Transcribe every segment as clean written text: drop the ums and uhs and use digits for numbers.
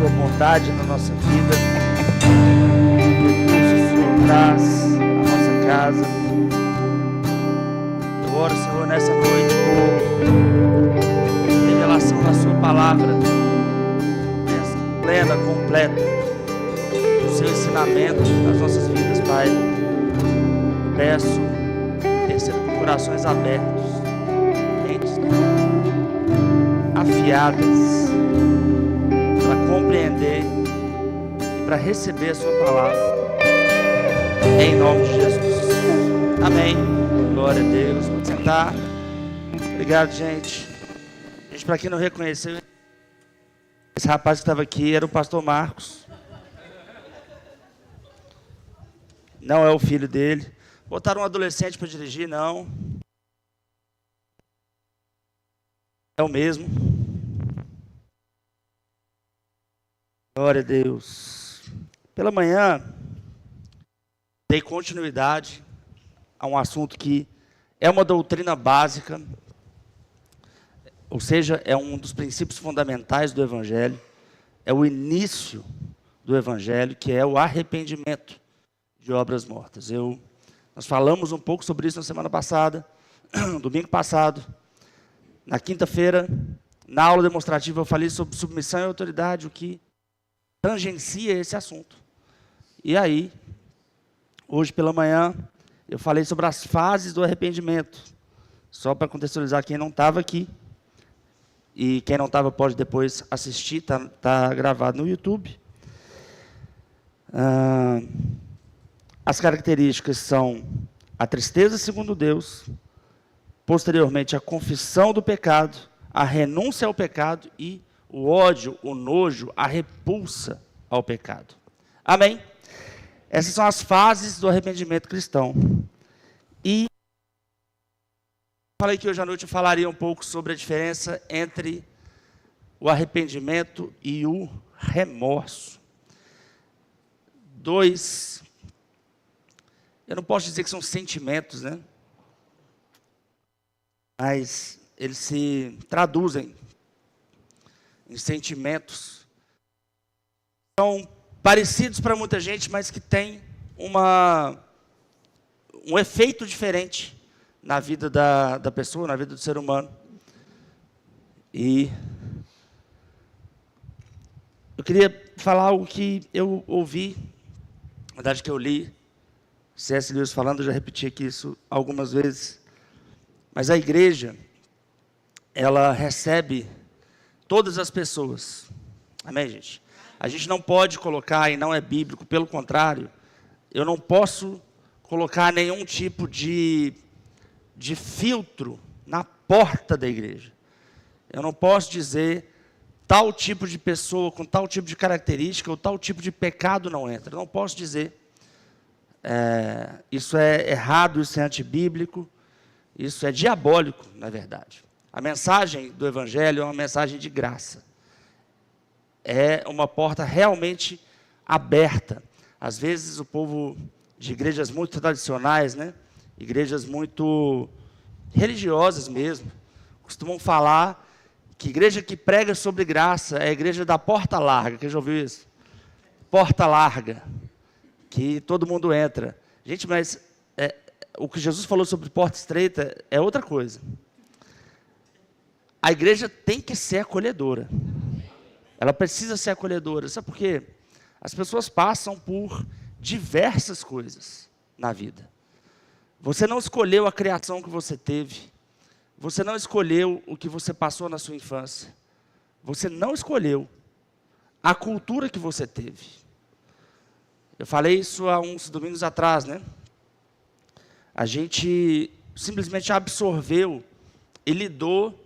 sua bondade na nossa vida, recursos que o Senhor traz à nossa casa. Eu oro, Senhor, nessa noite por revelação da sua palavra, plena, completa, do seu ensinamento nas nossas vidas, Pai. Eu peço, terceiro, com corações abertos, mentes afiadas, para compreender e para receber a sua palavra, em nome de Jesus. Amém. Glória a Deus. Pode sentar. Obrigado, gente. Gente, para quem não reconheceu, esse rapaz que estava aqui era o pastor Marcos. Não é o filho dele. Botaram um adolescente para dirigir, não. É o mesmo. Glória a Deus. Pela manhã, dei continuidade a um assunto que é uma doutrina básica, ou seja, é um dos princípios fundamentais do Evangelho, é o início do Evangelho, que é o arrependimento de obras mortas. Nós falamos um pouco sobre isso na semana passada, domingo passado. Na quinta-feira, na aula demonstrativa, eu falei sobre submissão e autoridade, o que tangencia esse assunto. E aí, hoje pela manhã, eu falei sobre as fases do arrependimento. Só para contextualizar quem não estava aqui. E quem não estava pode depois assistir, tá gravado no YouTube. As características são a tristeza segundo Deus, posteriormente a confissão do pecado, a renúncia ao pecado e o ódio, o nojo, a repulsa ao pecado. Amém? Essas são as fases do arrependimento cristão. E falei que hoje à noite eu falaria um pouco sobre a diferença entre o arrependimento e o remorso. Eu não posso dizer que são sentimentos, né? Mas eles se traduzem em sentimentos. São parecidos para muita gente, mas que têm um efeito diferente na vida da pessoa, na vida do ser humano. E eu queria falar algo que eu ouvi, na verdade que eu li, C.S. Lewis falando, eu já repeti aqui isso algumas vezes, mas a igreja, ela recebe todas as pessoas. Amém, gente? A gente não pode colocar, e não é bíblico, pelo contrário, eu não posso colocar nenhum tipo de filtro na porta da igreja. Eu não posso dizer tal tipo de pessoa com tal tipo de característica ou tal tipo de pecado não entra. Eu não posso dizer. Isso é errado, isso é antibíblico, isso é diabólico, na verdade. A mensagem do Evangelho é uma mensagem de graça. É uma porta realmente aberta. Às vezes o povo de igrejas muito tradicionais, né? Igrejas muito religiosas mesmo, costumam falar que igreja que prega sobre graça é a igreja da porta larga. Quem já ouviu isso? Porta larga, que todo mundo entra. Gente, mas o que Jesus falou sobre porta estreita é outra coisa. A igreja tem que ser acolhedora. Ela precisa ser acolhedora. Sabe por quê? As pessoas passam por diversas coisas na vida. Você não escolheu a criação que você teve. Você não escolheu o que você passou na sua infância. Você não escolheu a cultura que você teve. Eu falei isso há uns domingos atrás, né? A gente simplesmente absorveu e lidou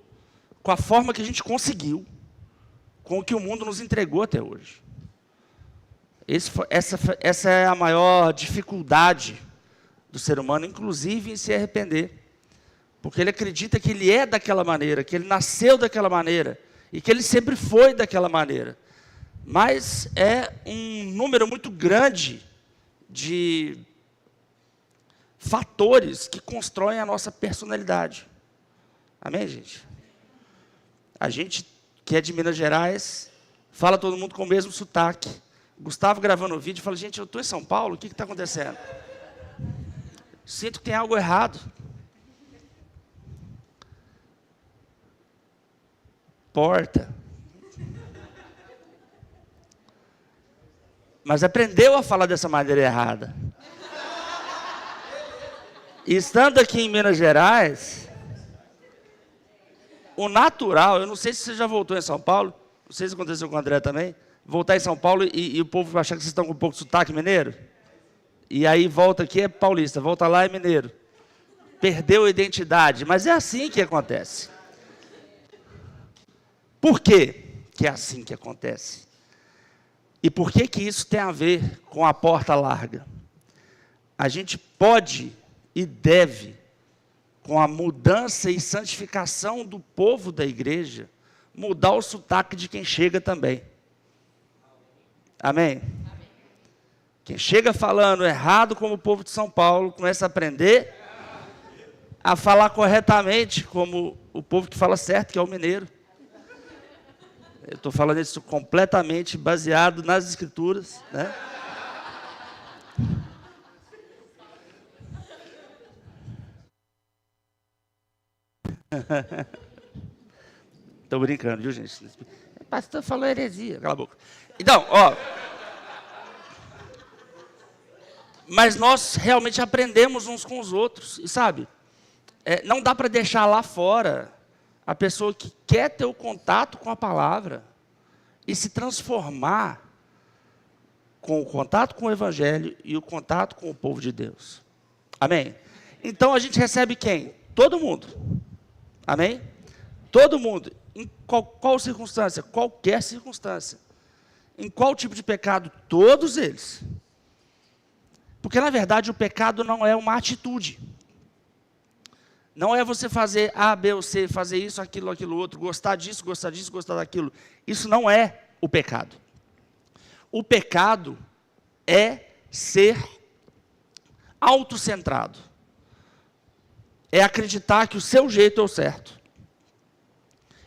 com a forma que a gente conseguiu, com o que o mundo nos entregou até hoje. Essa é a maior dificuldade do ser humano, inclusive em se arrepender. Porque ele acredita que ele é daquela maneira, que ele nasceu daquela maneira, e que ele sempre foi daquela maneira. Mas é um número muito grande de fatores que constroem a nossa personalidade. Amém, gente? A gente que é de Minas Gerais Fala todo mundo com o mesmo sotaque. Gustavo gravando o vídeo, fala, gente, eu estou em São Paulo, o que está acontecendo? Sinto que tem algo errado. Porta. Mas aprendeu a falar dessa maneira errada. E estando aqui em Minas Gerais, o natural, eu não sei se você já voltou em São Paulo, não sei se aconteceu com o André também, voltar em São Paulo e o povo achar que vocês estão com um pouco de sotaque mineiro. E aí volta aqui é paulista, volta lá é mineiro. Perdeu a identidade, mas é assim que acontece. Por quê que é assim que acontece? E por que que isso tem a ver com a porta larga? A gente pode e deve, com a mudança e santificação do povo da igreja, mudar o sotaque de quem chega também. Amém? Quem chega falando errado como o povo de São Paulo, começa a aprender a falar corretamente como o povo que fala certo, que é o mineiro. Eu estou falando isso completamente baseado nas Escrituras, né? Estou brincando, viu, gente? O pastor falou heresia, cala a boca. Então, ó. Mas nós realmente aprendemos uns com os outros, e sabe? Não dá para deixar lá fora a pessoa que quer ter o contato com a palavra e se transformar com o contato com o Evangelho e o contato com o povo de Deus. Amém? Então a gente recebe quem? Todo mundo. Amém? Todo mundo. Em qual circunstância? Qualquer circunstância. Em qual tipo de pecado? Todos eles. Porque, na verdade, o pecado não é uma atitude. Não é você fazer A, B ou C, fazer isso, aquilo, aquilo outro, gostar disso, gostar daquilo. Isso não é o pecado. O pecado é ser autocentrado. É acreditar que o seu jeito é o certo.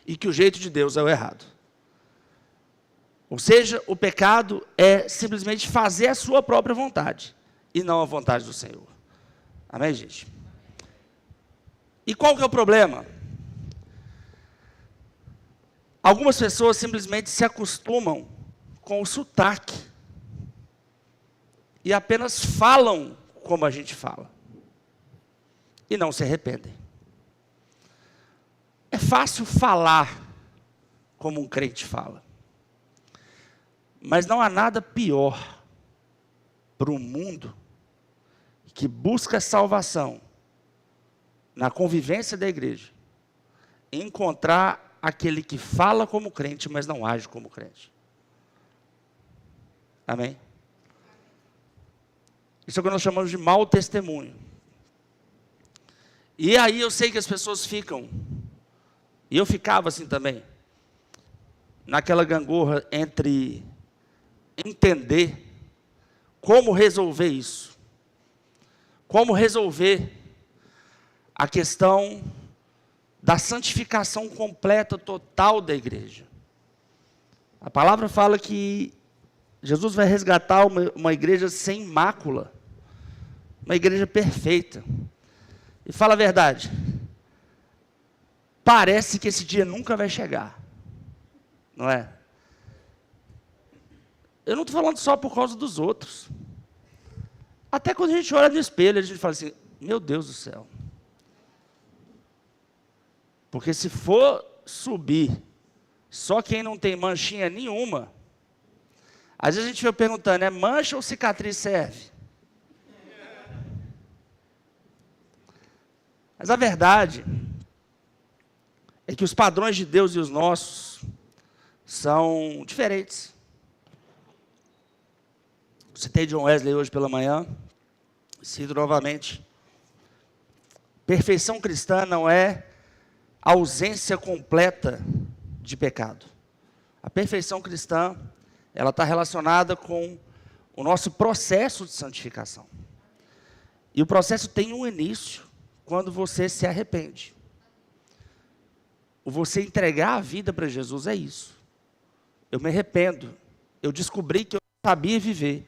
E que o jeito de Deus é o errado. Ou seja, o pecado é simplesmente fazer a sua própria vontade. E não a vontade do Senhor. Amém, gente? E qual que é o problema? Algumas pessoas simplesmente se acostumam com o sotaque. E apenas falam como a gente fala. E não se arrependem. É fácil falar como um crente fala. Mas não há nada pior para o mundo que busca salvação na convivência da igreja, encontrar aquele que fala como crente, mas não age como crente. Amém? Isso é o que nós chamamos de mau testemunho. E aí eu sei que as pessoas ficam, e eu ficava assim também, naquela gangorra entre entender como resolver isso. Como resolver a questão da santificação completa, total da igreja. A palavra fala que Jesus vai resgatar uma igreja sem mácula, uma igreja perfeita. E fala a verdade, parece que esse dia nunca vai chegar, não é? Eu não estou falando só por causa dos outros. Até quando a gente olha no espelho, a gente fala assim, meu Deus do céu. Porque se for subir só quem não tem manchinha nenhuma, às vezes a gente fica perguntando, é mancha ou cicatriz serve? Mas a verdade é que os padrões de Deus e os nossos são diferentes. Citei John Wesley hoje pela manhã, cito novamente. Perfeição cristã não é ausência completa de pecado. A perfeição cristã, ela está relacionada com o nosso processo de santificação. E o processo tem um início quando você se arrepende. O você entregar a vida para Jesus é isso. eu me arrependo. Eu descobri que eu não sabia viver.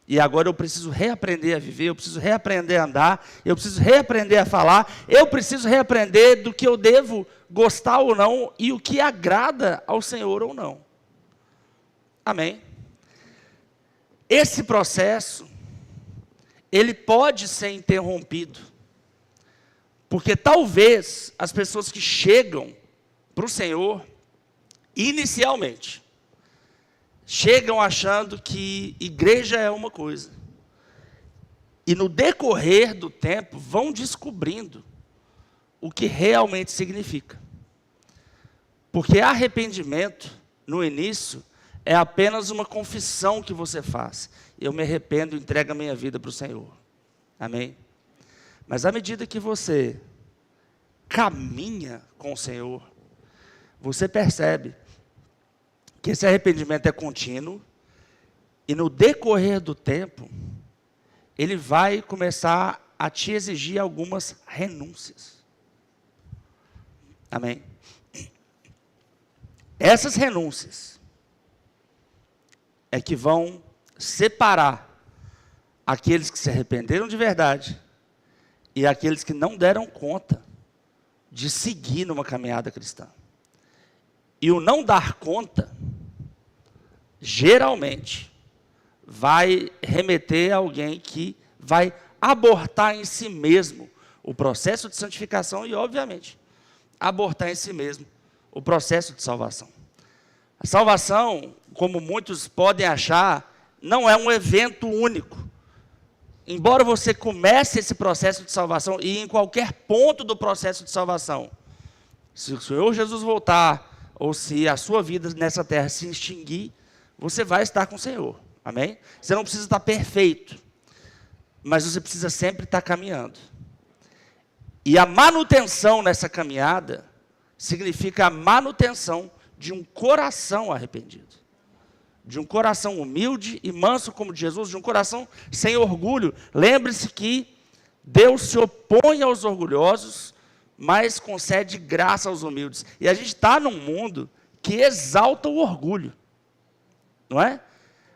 E agora eu preciso reaprender a viver, eu preciso reaprender a andar, eu preciso reaprender a falar, eu preciso reaprender do que eu devo gostar ou não e o que agrada ao Senhor ou não. Amém? Esse processo, ele pode ser interrompido, porque talvez as pessoas que chegam para o Senhor, inicialmente, chegam achando que igreja é uma coisa. E no decorrer do tempo, vão descobrindo o que realmente significa. Porque arrependimento, no início, é apenas uma confissão que você faz. Eu me arrependo e entrego a minha vida para o Senhor. Amém? Mas à medida que você caminha com o Senhor, você percebe que esse arrependimento é contínuo, e no decorrer do tempo, ele vai começar a te exigir algumas renúncias. Amém? Essas renúncias é que vão separar aqueles que se arrependeram de verdade e aqueles que não deram conta de seguir numa caminhada cristã. E o não dar conta, geralmente, vai remeter a alguém que vai abortar em si mesmo o processo de santificação e, obviamente, abortar em si mesmo o processo de salvação. A salvação, como muitos podem achar, não é um evento único. Embora você comece esse processo de salvação e em qualquer ponto do processo de salvação, se o Senhor Jesus voltar, ou se a sua vida nessa terra se extinguir, você vai estar com o Senhor. Amém? Você não precisa estar perfeito, mas você precisa sempre estar caminhando. E a manutenção nessa caminhada significa a manutenção de um coração arrependido. De um coração humilde e manso como de Jesus, de um coração sem orgulho. Lembre-se que Deus se opõe aos orgulhosos, mas concede graça aos humildes. E a gente está num mundo que exalta o orgulho, não é?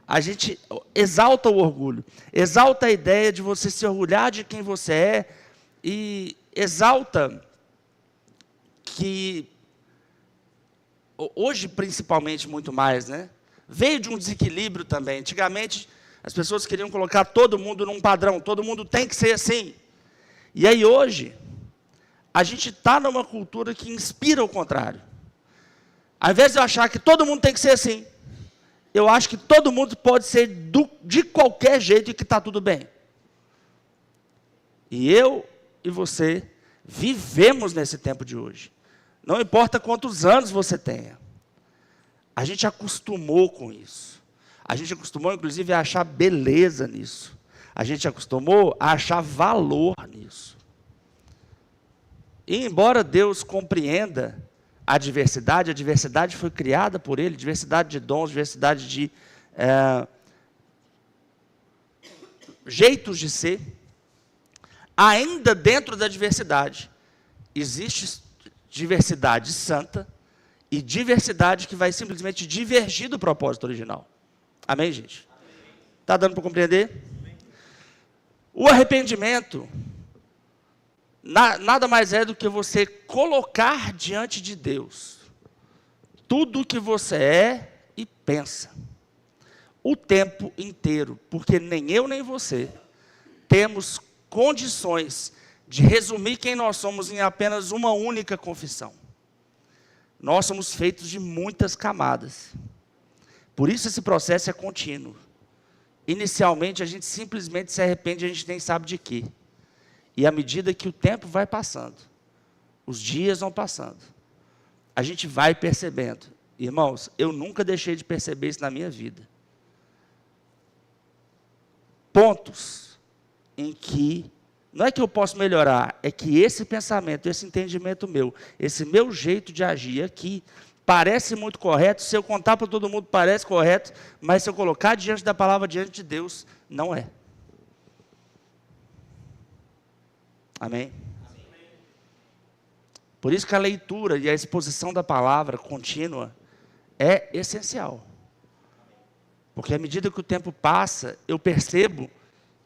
A gente exalta o orgulho, exalta a ideia de você se orgulhar de quem você é, e exalta que, hoje principalmente muito mais, né? Veio de um desequilíbrio também. Antigamente, as pessoas queriam colocar todo mundo num padrão, todo mundo tem que ser assim. E aí hoje, a gente está numa cultura que inspira o contrário. Ao invés de eu achar que todo mundo tem que ser assim, eu acho que todo mundo pode ser de qualquer jeito e que está tudo bem. E eu e você vivemos nesse tempo de hoje. Não importa quantos anos você tenha. A gente acostumou com isso. A gente acostumou, inclusive, a achar beleza nisso. A gente acostumou a achar valor nisso. E embora Deus compreenda a diversidade foi criada por Ele, diversidade de dons, diversidade de jeitos de ser. Ainda dentro da diversidade, existe diversidade santa e diversidade que vai simplesmente divergir do propósito original. Amém, gente? Está dando para compreender? O arrependimento nada mais é do que você colocar diante de Deus tudo o que você é e pensa, o tempo inteiro, porque nem eu nem você temos condições de resumir quem nós somos em apenas uma única confissão. Nós somos feitos de muitas camadas. Por isso esse processo é contínuo. Inicialmente a gente simplesmente se arrepende, a gente nem sabe de quê. E à medida que o tempo vai passando, os dias vão passando, a gente vai percebendo. Irmãos, eu nunca deixei de perceber isso na minha vida. Pontos em que, não é que eu posso melhorar, é que esse pensamento, esse entendimento meu, esse meu jeito de agir aqui, parece muito correto, se eu contar para todo mundo parece correto, mas se eu colocar diante da palavra, diante de Deus, não é. Amém? Por isso que a leitura e a exposição da palavra contínua é essencial. Porque à medida que o tempo passa, eu percebo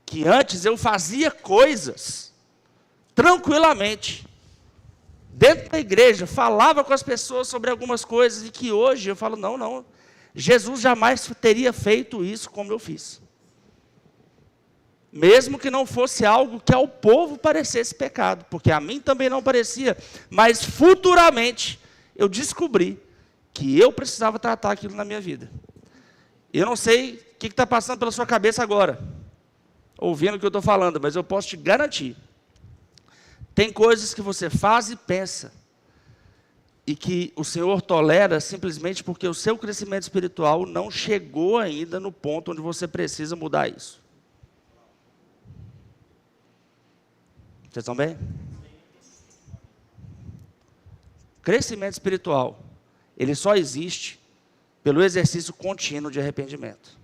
que antes eu fazia coisas tranquilamente, dentro da igreja, falava com as pessoas sobre algumas coisas, e que hoje eu falo, não, Jesus jamais teria feito isso como eu fiz. Mesmo que não fosse algo que ao povo parecesse pecado, porque a mim também não parecia, mas futuramente eu descobri que eu precisava tratar aquilo na minha vida. Eu não sei o que está passando pela sua cabeça agora, ouvindo o que eu estou falando, mas eu posso te garantir, tem coisas que você faz e pensa, e que o Senhor tolera simplesmente porque o seu crescimento espiritual não chegou ainda no ponto onde você precisa mudar isso. Vocês estão bem? Crescimento espiritual, ele só existe pelo exercício contínuo de arrependimento.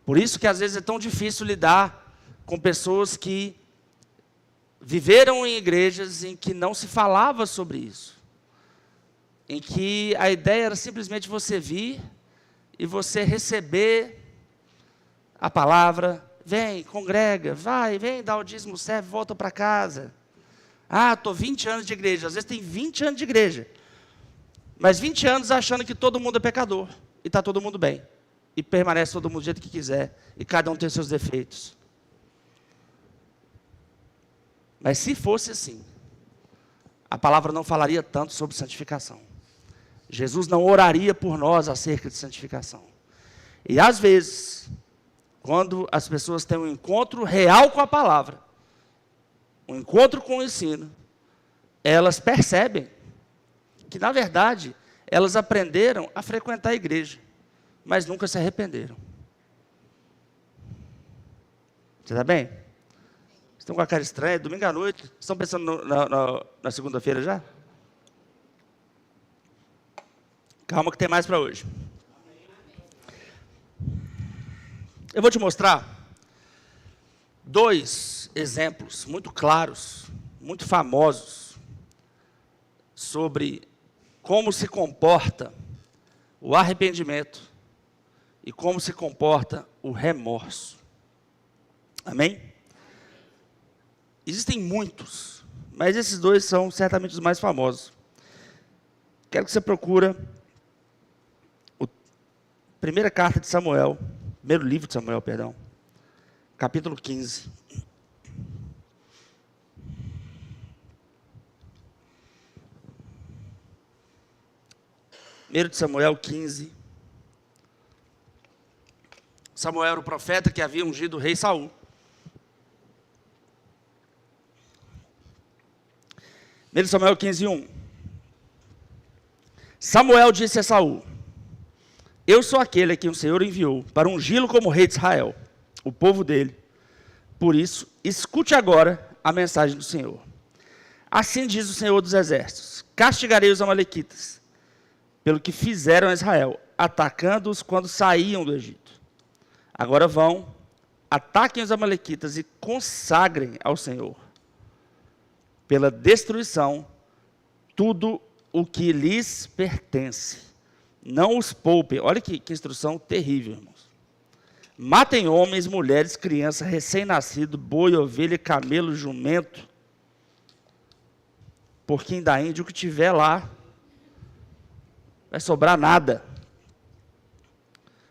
Por isso que às vezes é tão difícil lidar com pessoas que viveram em igrejas em que não se falava sobre isso. Em que a ideia era simplesmente você vir e você receber a palavra, vem, congrega, vai, vem, dá o dízimo, serve, volta para casa. Ah, estou 20 anos de igreja, às vezes tem 20 anos de igreja. Mas 20 anos achando que todo mundo é pecador, e está todo mundo bem. E permanece todo mundo do jeito que quiser, e cada um tem seus defeitos. Mas se fosse assim, a palavra não falaria tanto sobre santificação. Jesus não oraria por nós acerca de santificação. E às vezes, quando as pessoas têm um encontro real com a palavra, um encontro com o ensino, elas percebem que, na verdade, elas aprenderam a frequentar a igreja, mas nunca se arrependeram. Você está bem? Estão com a cara estranha, domingo à noite. Estão pensando na segunda-feira já? Calma que tem mais para hoje. Eu vou te mostrar 2 exemplos muito claros, muito famosos, sobre como se comporta o arrependimento e como se comporta o remorso. Amém? Existem muitos, mas esses 2 são certamente os mais famosos. Quero que você procure a primeira carta de Samuel, primeiro livro de Samuel, perdão, capítulo 15. Primeiro de Samuel 15. Samuel era o profeta que havia ungido o rei Saul. 1 Samuel 15, 1. Samuel disse a Saul: eu sou aquele a quem o Senhor enviou para ungí-lo como rei de Israel, o povo dele. Por isso, escute agora a mensagem do Senhor. Assim diz o Senhor dos Exércitos: castigarei os amalequitas, pelo que fizeram a Israel, atacando-os quando saíam do Egito. Agora vão, ataquem os amalequitas e consagrem ao Senhor, pela destruição, tudo o que lhes pertence. Não os poupem. Olha que instrução terrível, irmãos. Matem homens, mulheres, crianças, recém-nascido, boi, ovelha, camelo, jumento, porquinho da Índia, o que tiver lá, vai sobrar nada.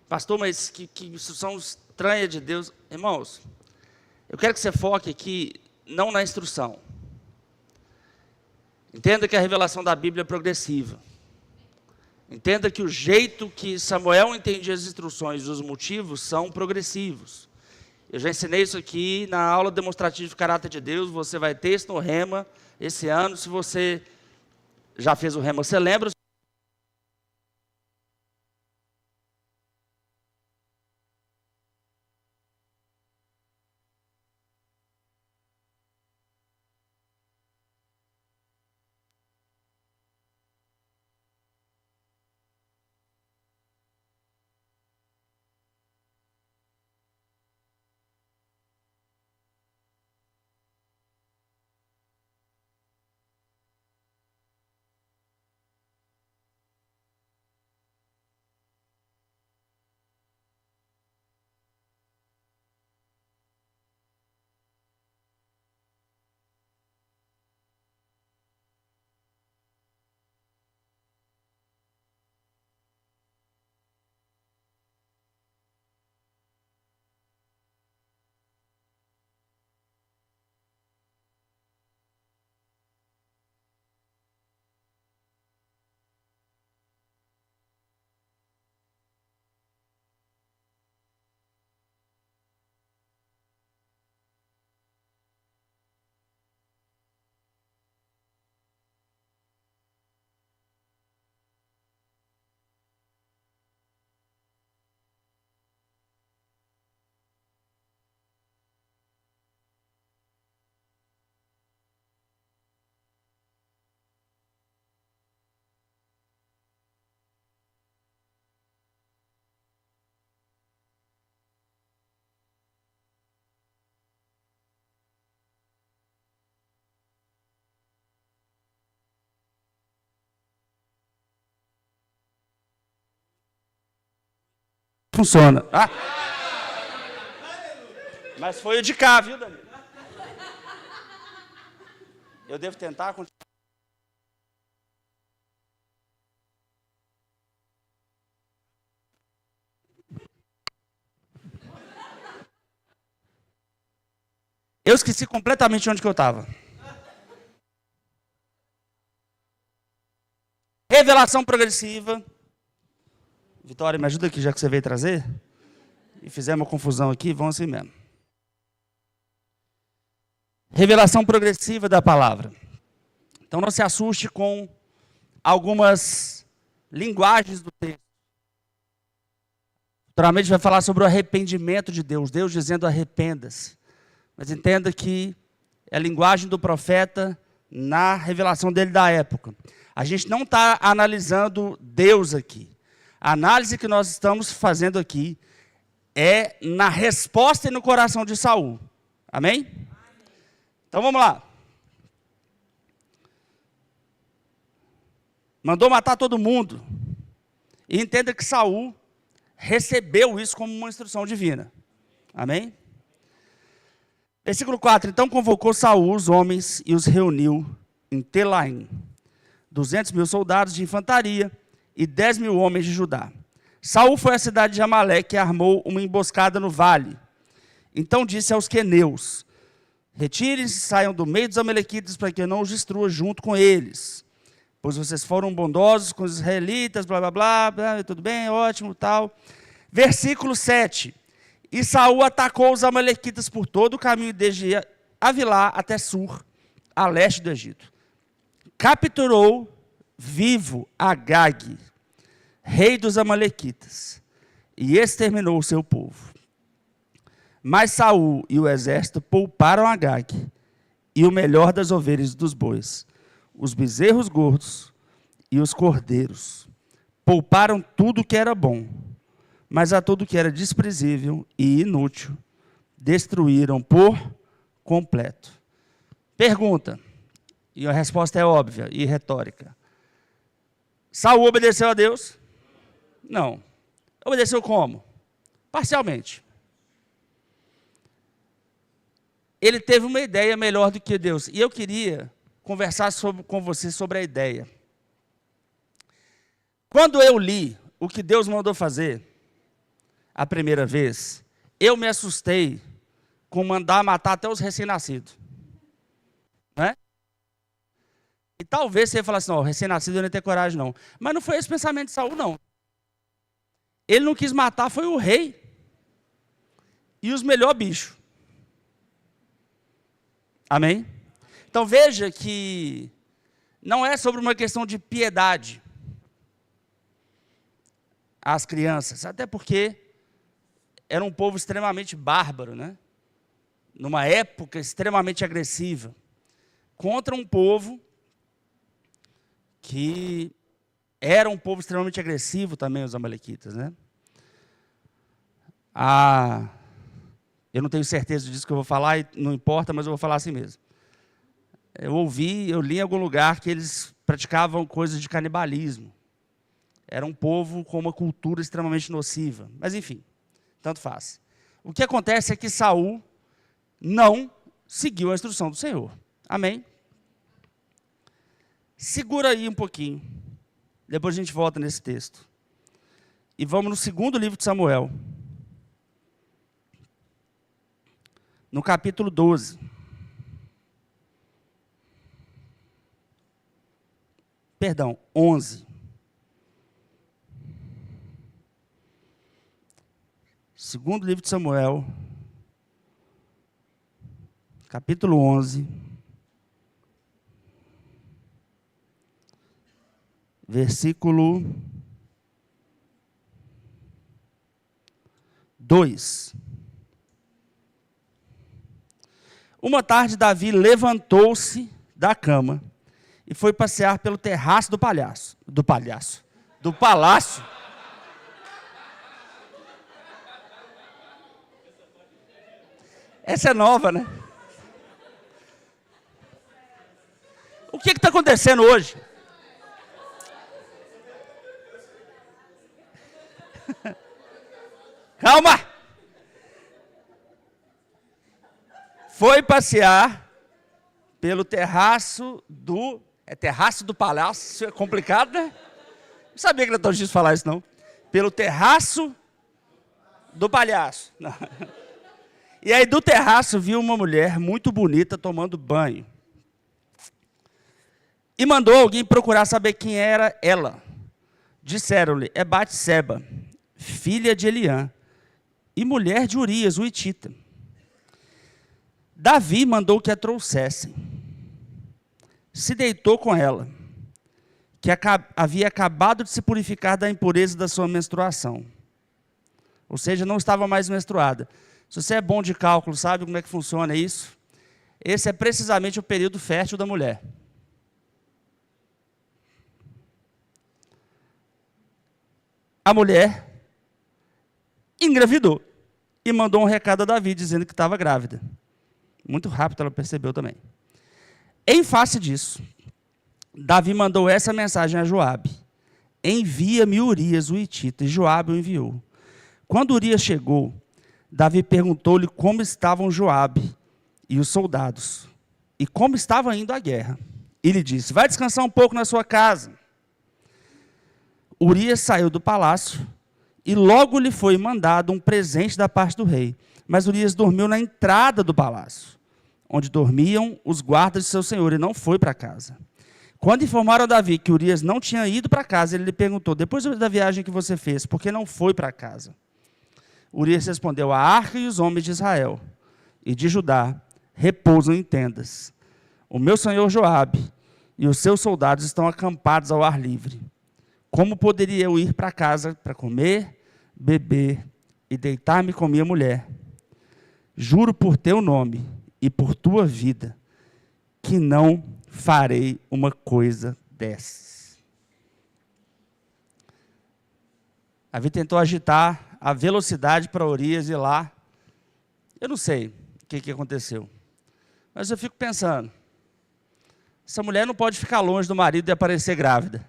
Pastor, mas que instrução estranha de Deus. Irmãos, eu quero que você foque aqui, não na instrução. Entenda que a revelação da Bíblia é progressiva. Entenda que o jeito que Samuel entendia as instruções e os motivos são progressivos. Eu já ensinei isso aqui na aula demonstrativa de caráter de Deus. Você vai ter isso no Rema esse ano. Se você já fez o Rema, você lembra? funciona. Ah. Mas foi o de cá, viu, Danilo? Eu devo tentar continuar. Eu esqueci completamente onde que eu estava. Revelação progressiva. Vitória, me ajuda aqui, já que você veio trazer. E fizemos uma confusão aqui, vamos assim mesmo. Revelação progressiva da palavra. Então não se assuste com algumas linguagens do texto. Futuramente vai falar sobre o arrependimento de Deus, Deus dizendo arrependa-se. Mas entenda que é a linguagem do profeta na revelação dele da época. A gente não está analisando Deus aqui. A análise que nós estamos fazendo aqui é na resposta e no coração de Saul. Amém? Então vamos lá. Mandou matar todo mundo. E entenda que Saul recebeu isso como uma instrução divina. Amém? Versículo 4. Então convocou Saul os homens e os reuniu em Telaim. 200.000 soldados de infantaria e 10.000 homens de Judá. Saul foi à cidade de Amaleque e armou uma emboscada no vale. Então disse aos queneus: retirem-se e saiam do meio dos amalequitas para que eu não os destrua junto com eles. Pois vocês foram bondosos com os israelitas, blá, blá, blá, blá, tudo bem, ótimo, tal. Versículo 7. E Saul atacou os amalequitas por todo o caminho desde Avilá até Sur, a leste do Egito. Capturou vivo Agag, rei dos amalequitas, e exterminou o seu povo. Mas Saul e o exército pouparam Agag, e o melhor das ovelhas e dos bois, os bezerros gordos e os cordeiros. Pouparam tudo que era bom, mas a tudo que era desprezível e inútil, destruíram por completo. Pergunta, e a resposta é óbvia e retórica. Saul obedeceu a Deus? Não. Obedeceu como? Parcialmente. Ele teve uma ideia melhor do que Deus. E eu queria conversar com você sobre a ideia. Quando eu li o que Deus mandou fazer a primeira vez, eu me assustei com mandar matar até os recém-nascidos. Não é? E talvez você falasse, não, recém-nascido eu não ia ter coragem não. Mas não foi esse pensamento de Saul, não. Ele não quis matar, foi o rei e os melhores bichos. Amém? Então veja que não é sobre uma questão de piedade às crianças, até porque era um povo extremamente bárbaro, né? Numa época extremamente agressiva, contra um povo que era um povo extremamente agressivo também, os amalequitas, né? Eu não tenho certeza disso que eu vou falar, e não importa, mas eu vou falar assim mesmo. Eu li em algum lugar que eles praticavam coisas de canibalismo. Era um povo com uma cultura extremamente nociva. Mas enfim, tanto faz. O que acontece é que Saul não seguiu a instrução do Senhor. Amém? Segura aí um pouquinho. Depois a gente volta nesse texto. E vamos no segundo livro de Samuel. No capítulo 12. Perdão, 11. Segundo livro de Samuel, capítulo 11, versículo 2. Uma tarde, Davi levantou-se da cama e foi passear pelo terraço do palácio. Essa é nova, né? O que está acontecendo hoje? Calma! Foi passear pelo terraço do... É terraço do palácio? Isso é complicado, né? Não sabia que era tão difícil falar isso, não. Pelo terraço do palhaço. Não. E aí, do terraço, viu uma mulher muito bonita tomando banho. E mandou alguém procurar saber quem era ela. Disseram-lhe, é Batseba, filha de Eliã, e mulher de Urias, o hitita. Davi mandou que a trouxessem. Se deitou com ela, que havia acabado de se purificar da impureza da sua menstruação. Ou seja, não estava mais menstruada. Se você é bom de cálculo, sabe como é que funciona isso? Esse é precisamente o período fértil da mulher. A mulher engravidou e mandou um recado a Davi dizendo que estava grávida. Muito rápido ela percebeu também. Em face disso, Davi mandou essa mensagem a Joabe: envia-me Urias, o hitita, e Joabe o enviou. Quando Urias chegou, Davi perguntou-lhe como estavam Joabe e os soldados, e como estava indo a guerra. E lhe disse, vai descansar um pouco na sua casa. Urias saiu do palácio, e logo lhe foi mandado um presente da parte do rei. Mas Urias dormiu na entrada do palácio, onde dormiam os guardas de seu senhor, e não foi para casa. Quando informaram a Davi que Urias não tinha ido para casa, ele lhe perguntou, depois da viagem que você fez, por que não foi para casa? Urias respondeu, a arca e os homens de Israel e de Judá repousam em tendas. O meu senhor Joabe e os seus soldados estão acampados ao ar livre. Como poderia eu ir para casa para comer, beber e deitar-me com minha mulher? Juro por teu nome e por tua vida, que não farei uma coisa dessas. Davi tentou agitar a velocidade para Urias ir lá. Eu não sei o que aconteceu, mas eu fico pensando, essa mulher não pode ficar longe do marido e aparecer grávida.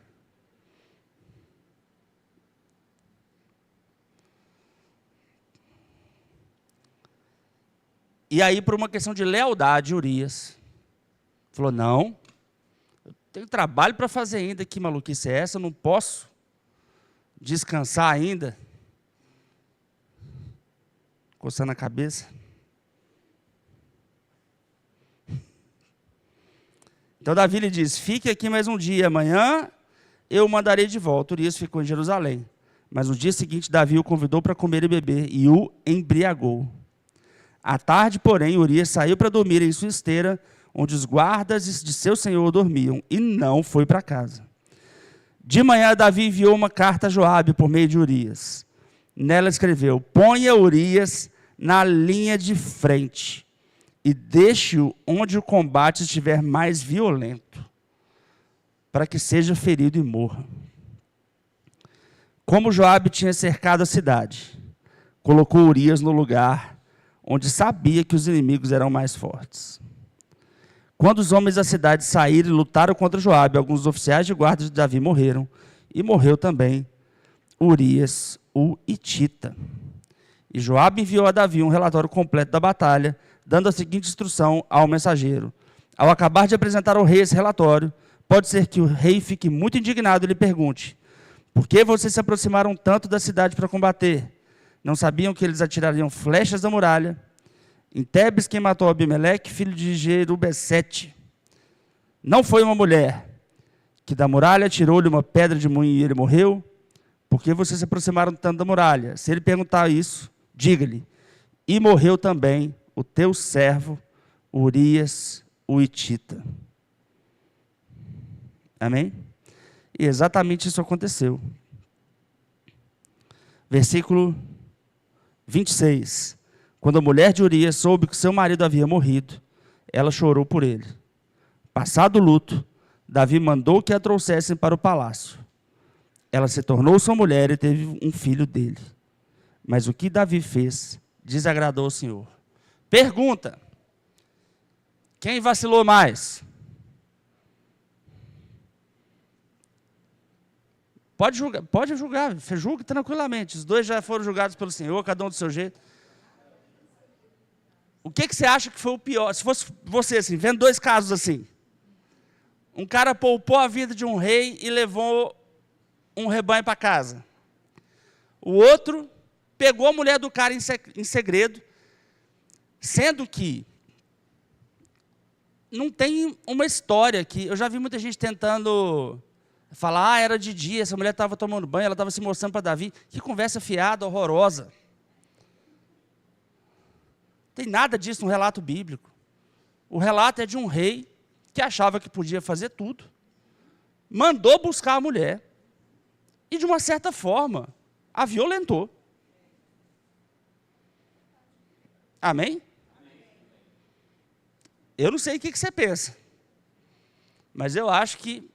E aí, por uma questão de lealdade, Urias falou, não, eu tenho trabalho para fazer ainda, que maluquice é essa, eu não posso descansar ainda. Coçando a cabeça. Então Davi lhe disse, fique aqui mais um dia, amanhã eu o mandarei de volta. Urias ficou em Jerusalém. Mas no dia seguinte, Davi o convidou para comer e beber, e o embriagou. À tarde, porém, Urias saiu para dormir em sua esteira, onde os guardas de seu senhor dormiam, e não foi para casa. De manhã, Davi enviou uma carta a Joabe por meio de Urias. Nela escreveu, ponha Urias na linha de frente e deixe-o onde o combate estiver mais violento, para que seja ferido e morra. Como Joabe tinha cercado a cidade, colocou Urias no lugar onde sabia que os inimigos eram mais fortes. Quando os homens da cidade saíram e lutaram contra Joabe, alguns oficiais de guarda de Davi morreram, e morreu também Urias, o hitita. E Joabe enviou a Davi um relatório completo da batalha, dando a seguinte instrução ao mensageiro. Ao acabar de apresentar ao rei esse relatório, pode ser que o rei fique muito indignado e lhe pergunte, por que vocês se aproximaram tanto da cidade para combater? Não sabiam que eles atirariam flechas da muralha? Em Tebes, quem matou Abimeleque, filho de Jerubessete? Não foi uma mulher que da muralha tirou-lhe uma pedra de moinho e ele morreu? Por que vocês se aproximaram tanto da muralha? Se ele perguntar isso, diga-lhe, e morreu também o teu servo Urias, o hitita. Amém? E exatamente isso aconteceu. Versículo 26. Quando a mulher de Urias soube que seu marido havia morrido, ela chorou por ele. Passado o luto, Davi mandou que a trouxessem para o palácio. Ela se tornou sua mulher e teve um filho dele. Mas o que Davi fez desagradou ao Senhor. Pergunta: quem vacilou mais? Pode julgar, você julga tranquilamente. Os dois já foram julgados pelo Senhor, cada um do seu jeito. O que você acha que foi o pior? Se fosse você, assim, vendo dois casos assim. Um cara poupou a vida de um rei e levou um rebanho para casa. O outro pegou a mulher do cara em segredo, sendo que não tem uma história que... Eu já vi muita gente tentando falar, era de dia, essa mulher estava tomando banho, ela estava se mostrando para Davi. Que conversa fiada, horrorosa. Não tem nada disso no relato bíblico. O relato é de um rei que achava que podia fazer tudo, mandou buscar a mulher e, de uma certa forma, a violentou. Amém? Eu não sei o que você pensa, mas eu acho que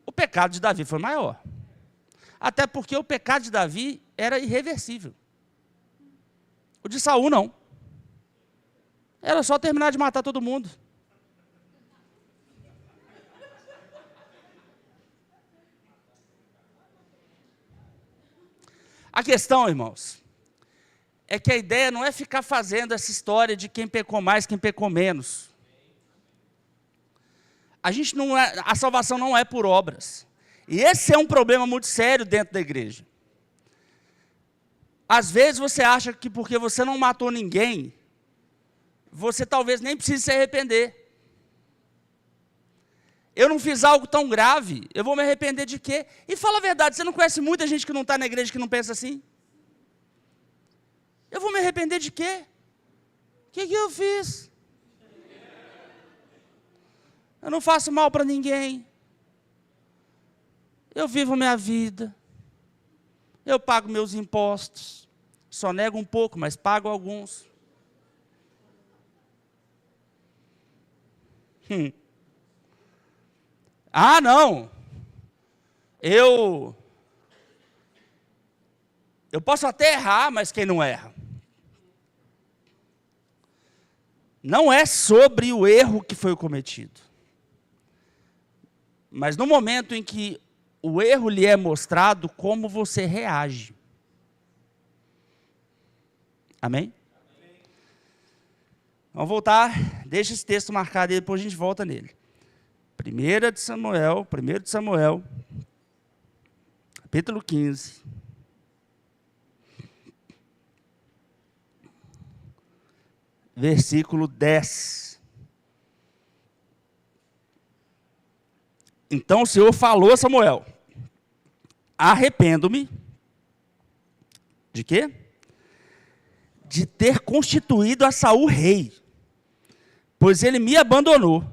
o pecado de Davi foi maior. Até porque o pecado de Davi era irreversível. O de Saul, não. Era só terminar de matar todo mundo. A questão, irmãos, é que a ideia não é ficar fazendo essa história de quem pecou mais, quem pecou menos. A salvação não é por obras. E esse é um problema muito sério dentro da igreja. Às vezes você acha que porque você não matou ninguém, você talvez nem precise se arrepender. Eu não fiz algo tão grave, eu vou me arrepender de quê? E fala a verdade, você não conhece muita gente que não está na igreja que não pensa assim? Eu vou me arrepender de quê? O que eu fiz? Eu não faço mal para ninguém. Eu vivo minha vida. Eu pago meus impostos. Só nego um pouco, mas pago alguns. Ah, não. Eu posso até errar, mas quem não erra? Não é sobre o erro que foi cometido. Mas no momento em que o erro lhe é mostrado, como você reage. Amém? Vamos voltar, deixa esse texto marcado e depois a gente volta nele. 1 de Samuel, capítulo 15. Versículo 10. Então o Senhor falou a Samuel: arrependo-me de quê? De ter constituído a Saul rei, pois ele me abandonou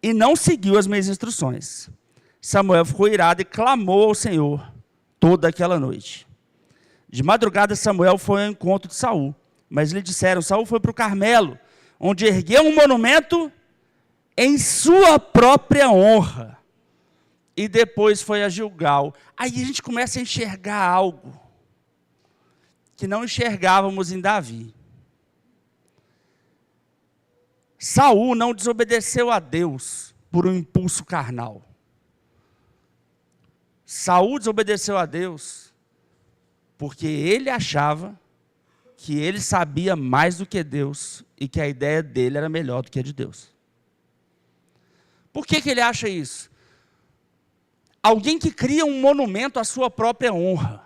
e não seguiu as minhas instruções. Samuel ficou irado e clamou ao Senhor toda aquela noite. De madrugada Samuel foi ao encontro de Saul, mas lhe disseram: Saul foi para o Carmelo, onde ergueu um monumento em sua própria honra, e depois foi a Gilgal. Aí a gente começa a enxergar algo que não enxergávamos em Davi. Saul não desobedeceu a Deus por um impulso carnal. Saul desobedeceu a Deus porque ele achava que ele sabia mais do que Deus e que a ideia dele era melhor do que a de Deus. Por que ele acha isso? Alguém que cria um monumento à sua própria honra.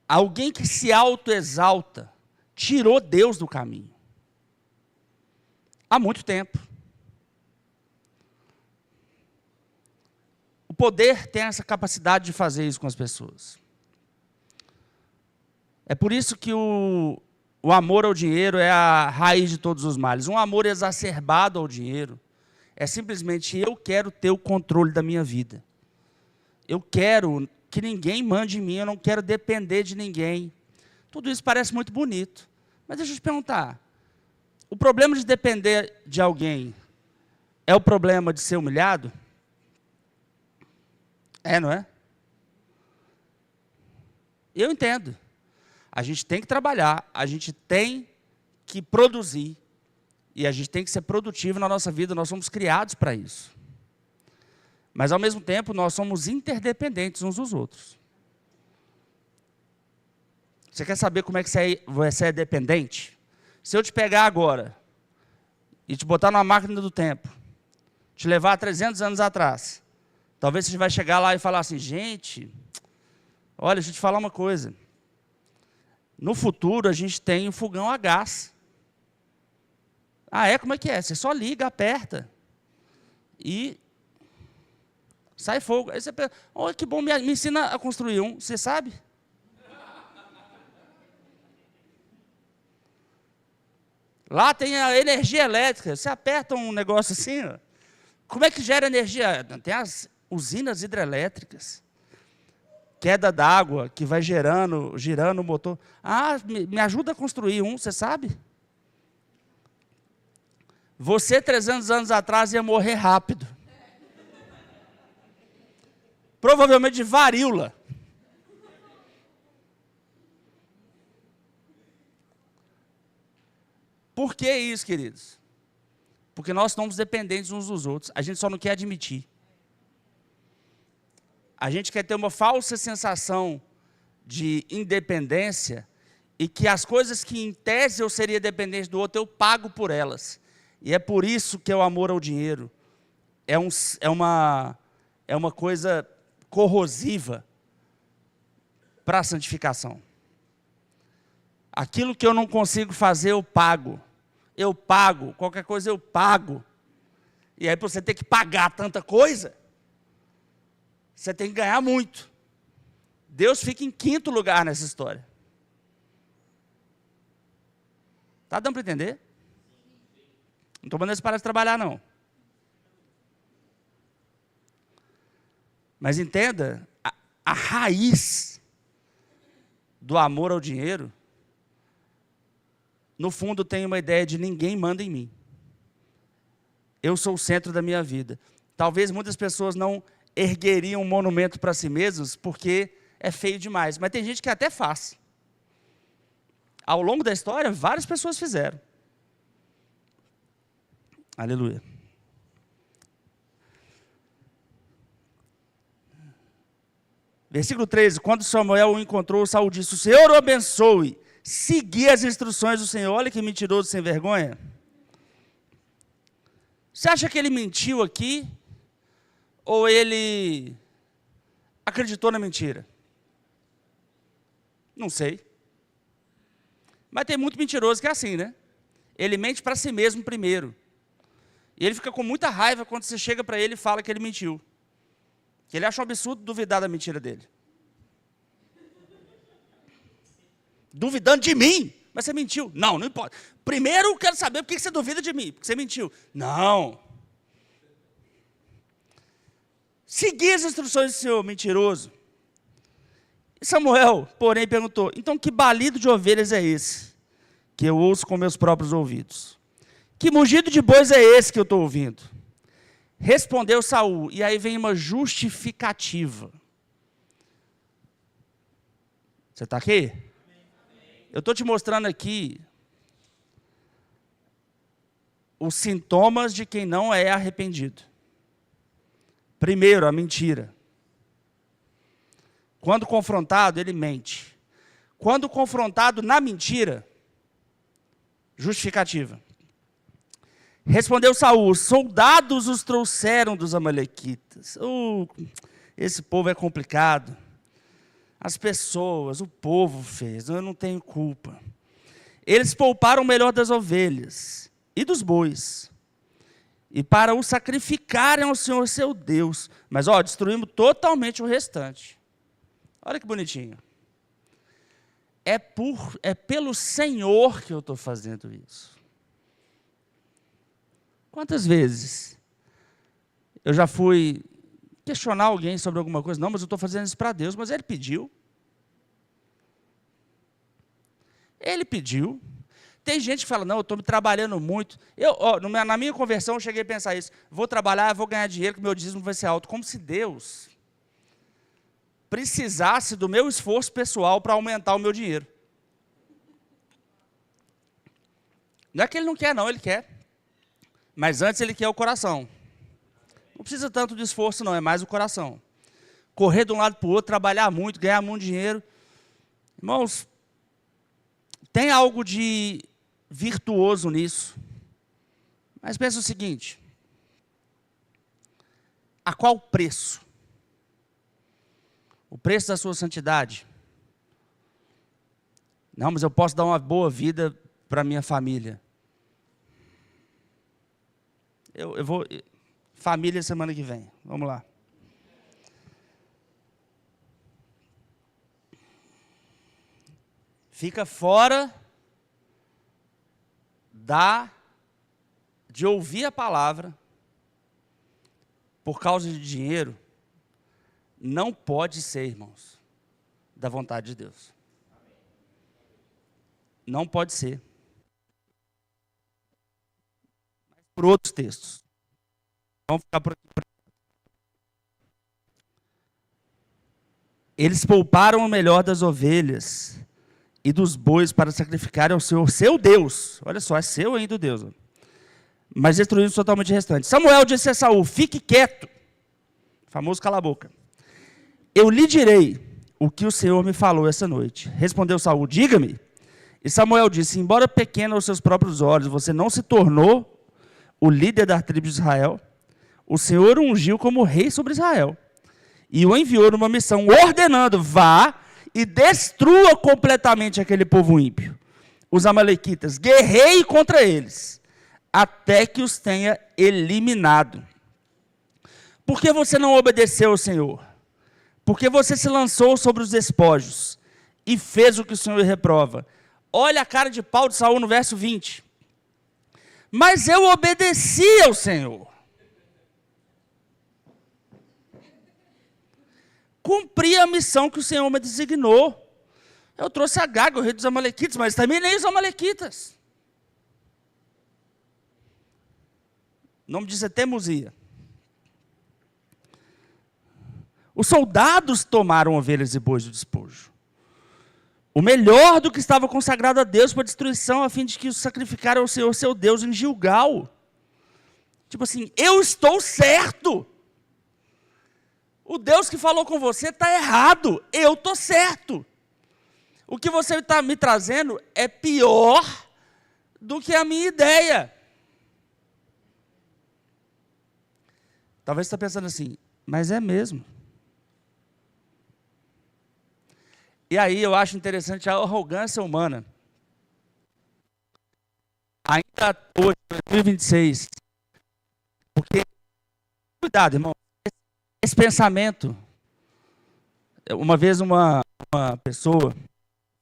Alguém que se autoexalta, tirou Deus do caminho. Há muito tempo. O poder tem essa capacidade de fazer isso com as pessoas. É por isso que o amor ao dinheiro é a raiz de todos os males. Um amor exacerbado ao dinheiro é simplesmente: eu quero ter o controle da minha vida. Eu quero que ninguém mande em mim, eu não quero depender de ninguém. Tudo isso parece muito bonito. Mas deixa eu te perguntar, o problema de depender de alguém é o problema de ser humilhado? É, não é? Eu entendo. A gente tem que trabalhar, a gente tem que produzir, e a gente tem que ser produtivo na nossa vida, nós somos criados para isso. Mas, ao mesmo tempo, nós somos interdependentes uns dos outros. Você quer saber como é que você é dependente? Se eu te pegar agora e te botar numa máquina do tempo, te levar 300 anos atrás, talvez você vai chegar lá e falar assim, gente, olha, deixa eu te falar uma coisa. No futuro, a gente tem um fogão a gás. Ah, é? Como é que é? Você só liga, aperta e sai fogo. Aí você pensa, olha que bom, me ensina a construir um. Você sabe? Lá tem a energia elétrica. Você aperta um negócio assim, ó. Como é que gera energia? Tem as usinas hidrelétricas. Queda d'água que vai girando o motor. Ah, me ajuda a construir um, você sabe? Você, 300 anos atrás, ia morrer rápido. Provavelmente de varíola. Por que isso, queridos? Porque nós somos dependentes uns dos outros. A gente só não quer admitir. A gente quer ter uma falsa sensação de independência e que as coisas que, em tese, eu seria dependente do outro, eu pago por elas. E é por isso que é o amor ao dinheiro. É uma coisa corrosiva para a santificação. Aquilo que eu não consigo fazer, eu pago. Eu pago. Qualquer coisa, eu pago. E aí, para você ter que pagar tanta coisa, você tem que ganhar muito. Deus fica em quinto lugar nessa história. Está dando para entender? Não estou mandando eles parar de trabalhar, não. Mas entenda, a raiz do amor ao dinheiro, no fundo tem uma ideia de ninguém manda em mim. Eu sou o centro da minha vida. Talvez muitas pessoas não ergueriam um monumento para si mesmos porque é feio demais. Mas tem gente que até faz. Ao longo da história, várias pessoas fizeram. Aleluia. Versículo 13. Quando Samuel o encontrou, Saul disse, o Senhor o abençoe. Segui as instruções do Senhor. Olha que mentiroso sem vergonha. Você acha que ele mentiu aqui? Ou ele acreditou na mentira? Não sei. Mas tem muito mentiroso que é assim, né? Ele mente para si mesmo primeiro. E ele fica com muita raiva quando você chega para ele e fala que ele mentiu. Que ele acha um absurdo duvidar da mentira dele. Duvidando de mim? Mas você mentiu. Não, não importa. Primeiro eu quero saber por que você duvida de mim. Porque você mentiu. Não. Segui as instruções do Senhor, mentiroso. E Samuel, porém, perguntou, então que balido de ovelhas é esse, que eu ouço com meus próprios ouvidos? Que mugido de bois é esse que eu estou ouvindo? Respondeu Saul, e aí vem uma justificativa. Você está aqui? Eu estou te mostrando aqui os sintomas de quem não é arrependido. Primeiro, a mentira. Quando confrontado, ele mente. Quando confrontado na mentira, justificativa. Respondeu Saul, os soldados os trouxeram dos amalequitas. Esse povo é complicado. As pessoas, o povo fez, eu não tenho culpa. Eles pouparam o melhor das ovelhas e dos bois, e para o sacrificarem ao Senhor seu Deus. Mas, destruímos totalmente o restante. Olha que bonitinho. É pelo Senhor que eu estou fazendo isso. Quantas vezes eu já fui questionar alguém sobre alguma coisa? Não, mas eu estou fazendo isso para Deus. Mas ele pediu. Ele pediu. Tem gente que fala, não, eu estou me trabalhando muito. Na minha conversão, eu cheguei a pensar isso. Vou trabalhar, vou ganhar dinheiro, que meu dízimo vai ser alto. Como se Deus precisasse do meu esforço pessoal para aumentar o meu dinheiro. Não é que ele não quer, não, ele quer. Mas antes ele quer o coração. Não precisa tanto de esforço, não, é mais o coração. Correr de um lado para o outro, trabalhar muito, ganhar muito dinheiro. Irmãos, tem algo de virtuoso nisso. Mas pensa o seguinte: a qual preço? O preço da sua santidade? Não, mas eu posso dar uma boa vida para minha família. Eu vou... Família semana que vem. Vamos lá. Fica fora de ouvir a palavra por causa de dinheiro. Não pode ser, irmãos, da vontade de Deus. Não pode ser. Por outros textos. Vamos ficar por aqui. Eles pouparam o melhor das ovelhas e dos bois para sacrificarem ao Senhor, seu Deus. Olha só, é seu ainda o Deus. Mas destruíram totalmente o restante. Samuel disse a Saul: fique quieto. Famoso cala a boca. Eu lhe direi o que o Senhor me falou essa noite. Respondeu Saul: diga-me. E Samuel disse: embora pequeno aos seus próprios olhos, você não se tornou o líder da tribo de Israel. O Senhor o ungiu como rei sobre Israel. E o enviou numa missão, ordenando: vá e destrua completamente aquele povo ímpio, os amalequitas, guerreie contra eles, até que os tenha eliminado. Por que você não obedeceu ao Senhor? Porque você se lançou sobre os despojos e fez o que o Senhor reprova. Olha a cara de pau de Saul no verso 20. Mas eu obedeci ao Senhor. Cumpri a missão que o Senhor me designou. Eu trouxe a Gaga, o rei dos amalequitas, mas também nem os amalequitas. O nome disso é teimosia. Os soldados tomaram ovelhas e bois do despojo. O melhor do que estava consagrado a Deus para a destruição, a fim de que os sacrificaram ao Senhor, seu Deus, em Gilgal. Tipo assim, eu estou certo. O Deus que falou com você está errado. Eu estou certo. O que você está me trazendo é pior do que a minha ideia. Talvez você está pensando assim, mas é mesmo. E aí eu acho interessante a arrogância humana. Ainda hoje, 2026. Porque, cuidado, irmão, esse pensamento. Uma vez uma pessoa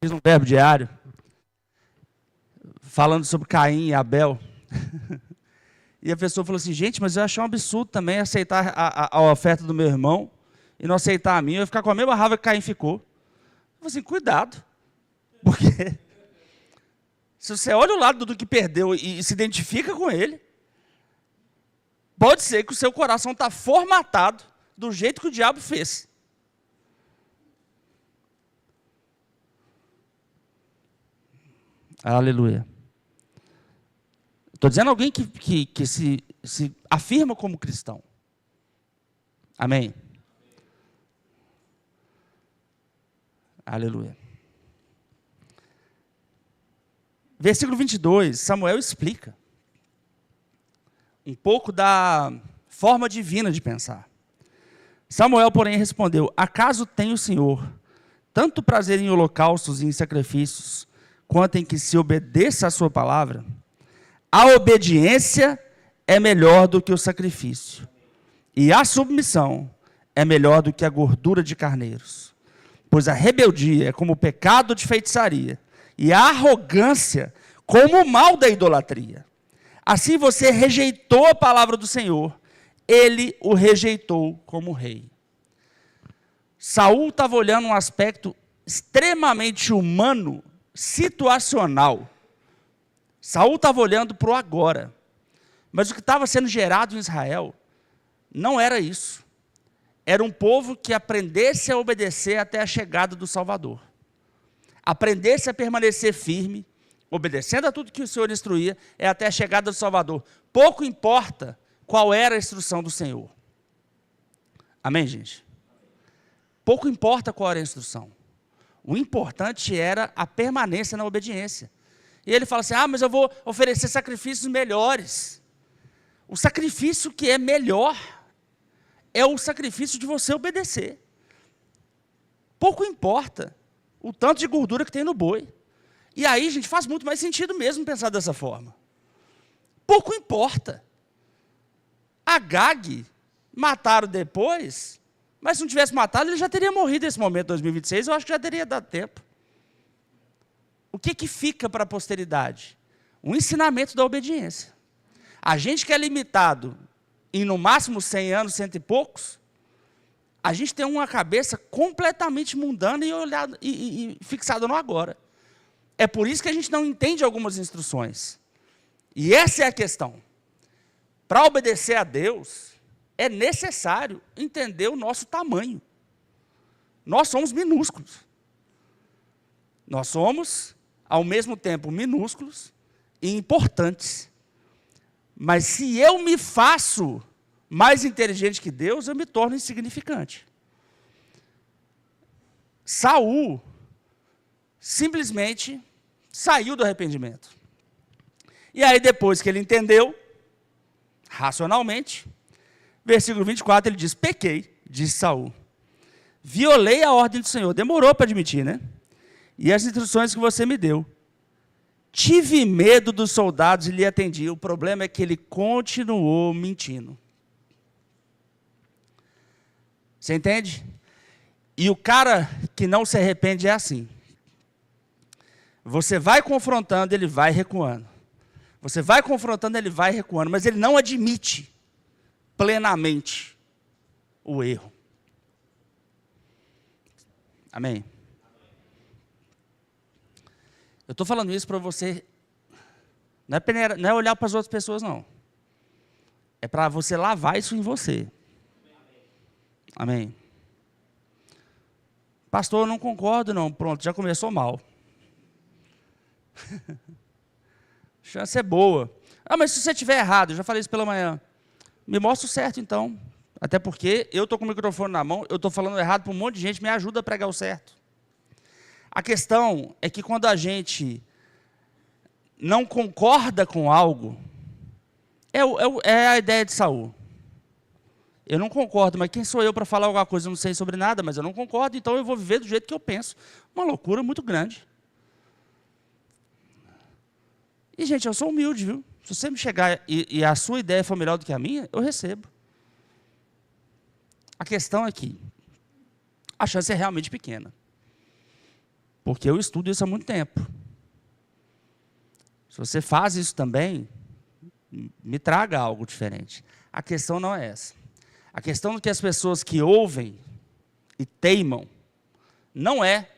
fez um verbo diário, falando sobre Caim e Abel. E a pessoa falou assim: gente, mas eu achei um absurdo também aceitar a oferta do meu irmão e não aceitar a minha. Eu ia ficar com a mesma raiva que Caim ficou. Eu falei assim: cuidado. Porque se você olha o lado do que perdeu e se identifica com ele, pode ser que o seu coração está formatado do jeito que o diabo fez. Aleluia. Estou dizendo alguém que se afirma como cristão. Amém? Aleluia. Versículo 22, Samuel explica um pouco da forma divina de pensar. Samuel, porém, respondeu: acaso tem o Senhor tanto prazer em holocaustos e em sacrifícios, quanto em que se obedeça a sua palavra? A obediência é melhor do que o sacrifício, e a submissão é melhor do que a gordura de carneiros. Pois a rebeldia é como o pecado de feitiçaria, e a arrogância como o mal da idolatria. Assim você rejeitou a palavra do Senhor, ele o rejeitou como rei. Saul estava olhando um aspecto extremamente humano, situacional. Saul estava olhando para o agora. Mas o que estava sendo gerado em Israel não era isso. Era um povo que aprendesse a obedecer até a chegada do Salvador. Aprendesse a permanecer firme, obedecendo a tudo que o Senhor instruía, até a chegada do Salvador. Pouco importa qual era a instrução do Senhor. Amém, gente? Pouco importa qual era a instrução. O importante era a permanência na obediência. E ele fala assim, mas eu vou oferecer sacrifícios melhores. O sacrifício que é melhor é o sacrifício de você obedecer. Pouco importa o tanto de gordura que tem no boi. E aí, gente, faz muito mais sentido mesmo pensar dessa forma. Pouco importa. Agag mataram depois, mas se não tivesse matado, ele já teria morrido nesse momento, 2026, eu acho que já teria dado tempo. O que fica para a posteridade? O ensinamento da obediência. A gente que é limitado em no máximo 100 anos, 100 e poucos, a gente tem uma cabeça completamente mundana e fixada no agora. É por isso que a gente não entende algumas instruções. E essa é a questão. Para obedecer a Deus, é necessário entender o nosso tamanho. Nós somos minúsculos. Nós somos, ao mesmo tempo, minúsculos e importantes. Mas se eu me faço mais inteligente que Deus, eu me torno insignificante. Saul simplesmente saiu do arrependimento. E aí, depois que ele entendeu, racionalmente, versículo 24, ele diz, pequei, disse Saul. Violei a ordem do Senhor. Demorou para admitir, né? E as instruções que você me deu. Tive medo dos soldados e lhe atendi. O problema é que ele continuou mentindo. Você entende? E o cara que não se arrepende é assim. Você vai confrontando, ele vai recuando. Você vai confrontando, ele vai recuando. Mas ele não admite plenamente o erro. Amém? Eu estou falando isso para você, não é olhar para as outras pessoas, não. É para você lavar isso em você. Amém? Pastor, eu não concordo, não. Pronto, já começou mal. Chance é boa. Mas se você estiver errado, eu já falei isso pela manhã. Me mostra o certo, então. Até porque eu estou com o microfone na mão, eu estou falando errado para um monte de gente, me ajuda a pregar o certo. A questão é que quando a gente não concorda com algo, é a ideia de Saul. Eu não concordo, mas quem sou eu para falar alguma coisa? Eu não sei sobre nada, mas eu não concordo, então eu vou viver do jeito que eu penso. Uma loucura muito grande. E, gente, eu sou humilde, viu? Se você me chegar e a sua ideia for melhor do que a minha, eu recebo. A questão é que a chance é realmente pequena. Porque eu estudo isso há muito tempo. Se você faz isso também, me traga algo diferente. A questão não é essa. A questão é que as pessoas que ouvem e teimam, não é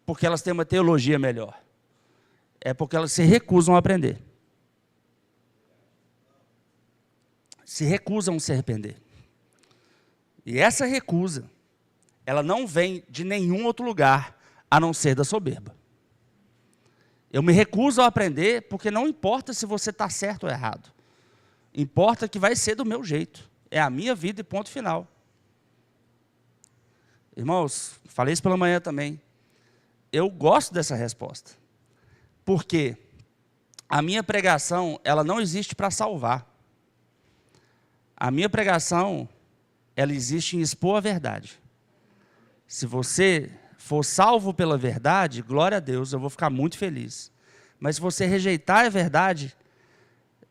porque elas têm uma teologia melhor. É porque elas se recusam a aprender. Se recusam a se arrepender. E essa recusa, ela não vem de nenhum outro lugar, a não ser da soberba. Eu me recuso a aprender porque não importa se você está certo ou errado. Importa que vai ser do meu jeito. É a minha vida e ponto final. Irmãos, falei isso pela manhã também. Eu gosto dessa resposta. Porque a minha pregação, ela não existe para salvar. A minha pregação, ela existe em expor a verdade. Se você for salvo pela verdade, glória a Deus, eu vou ficar muito feliz. Mas se você rejeitar a verdade,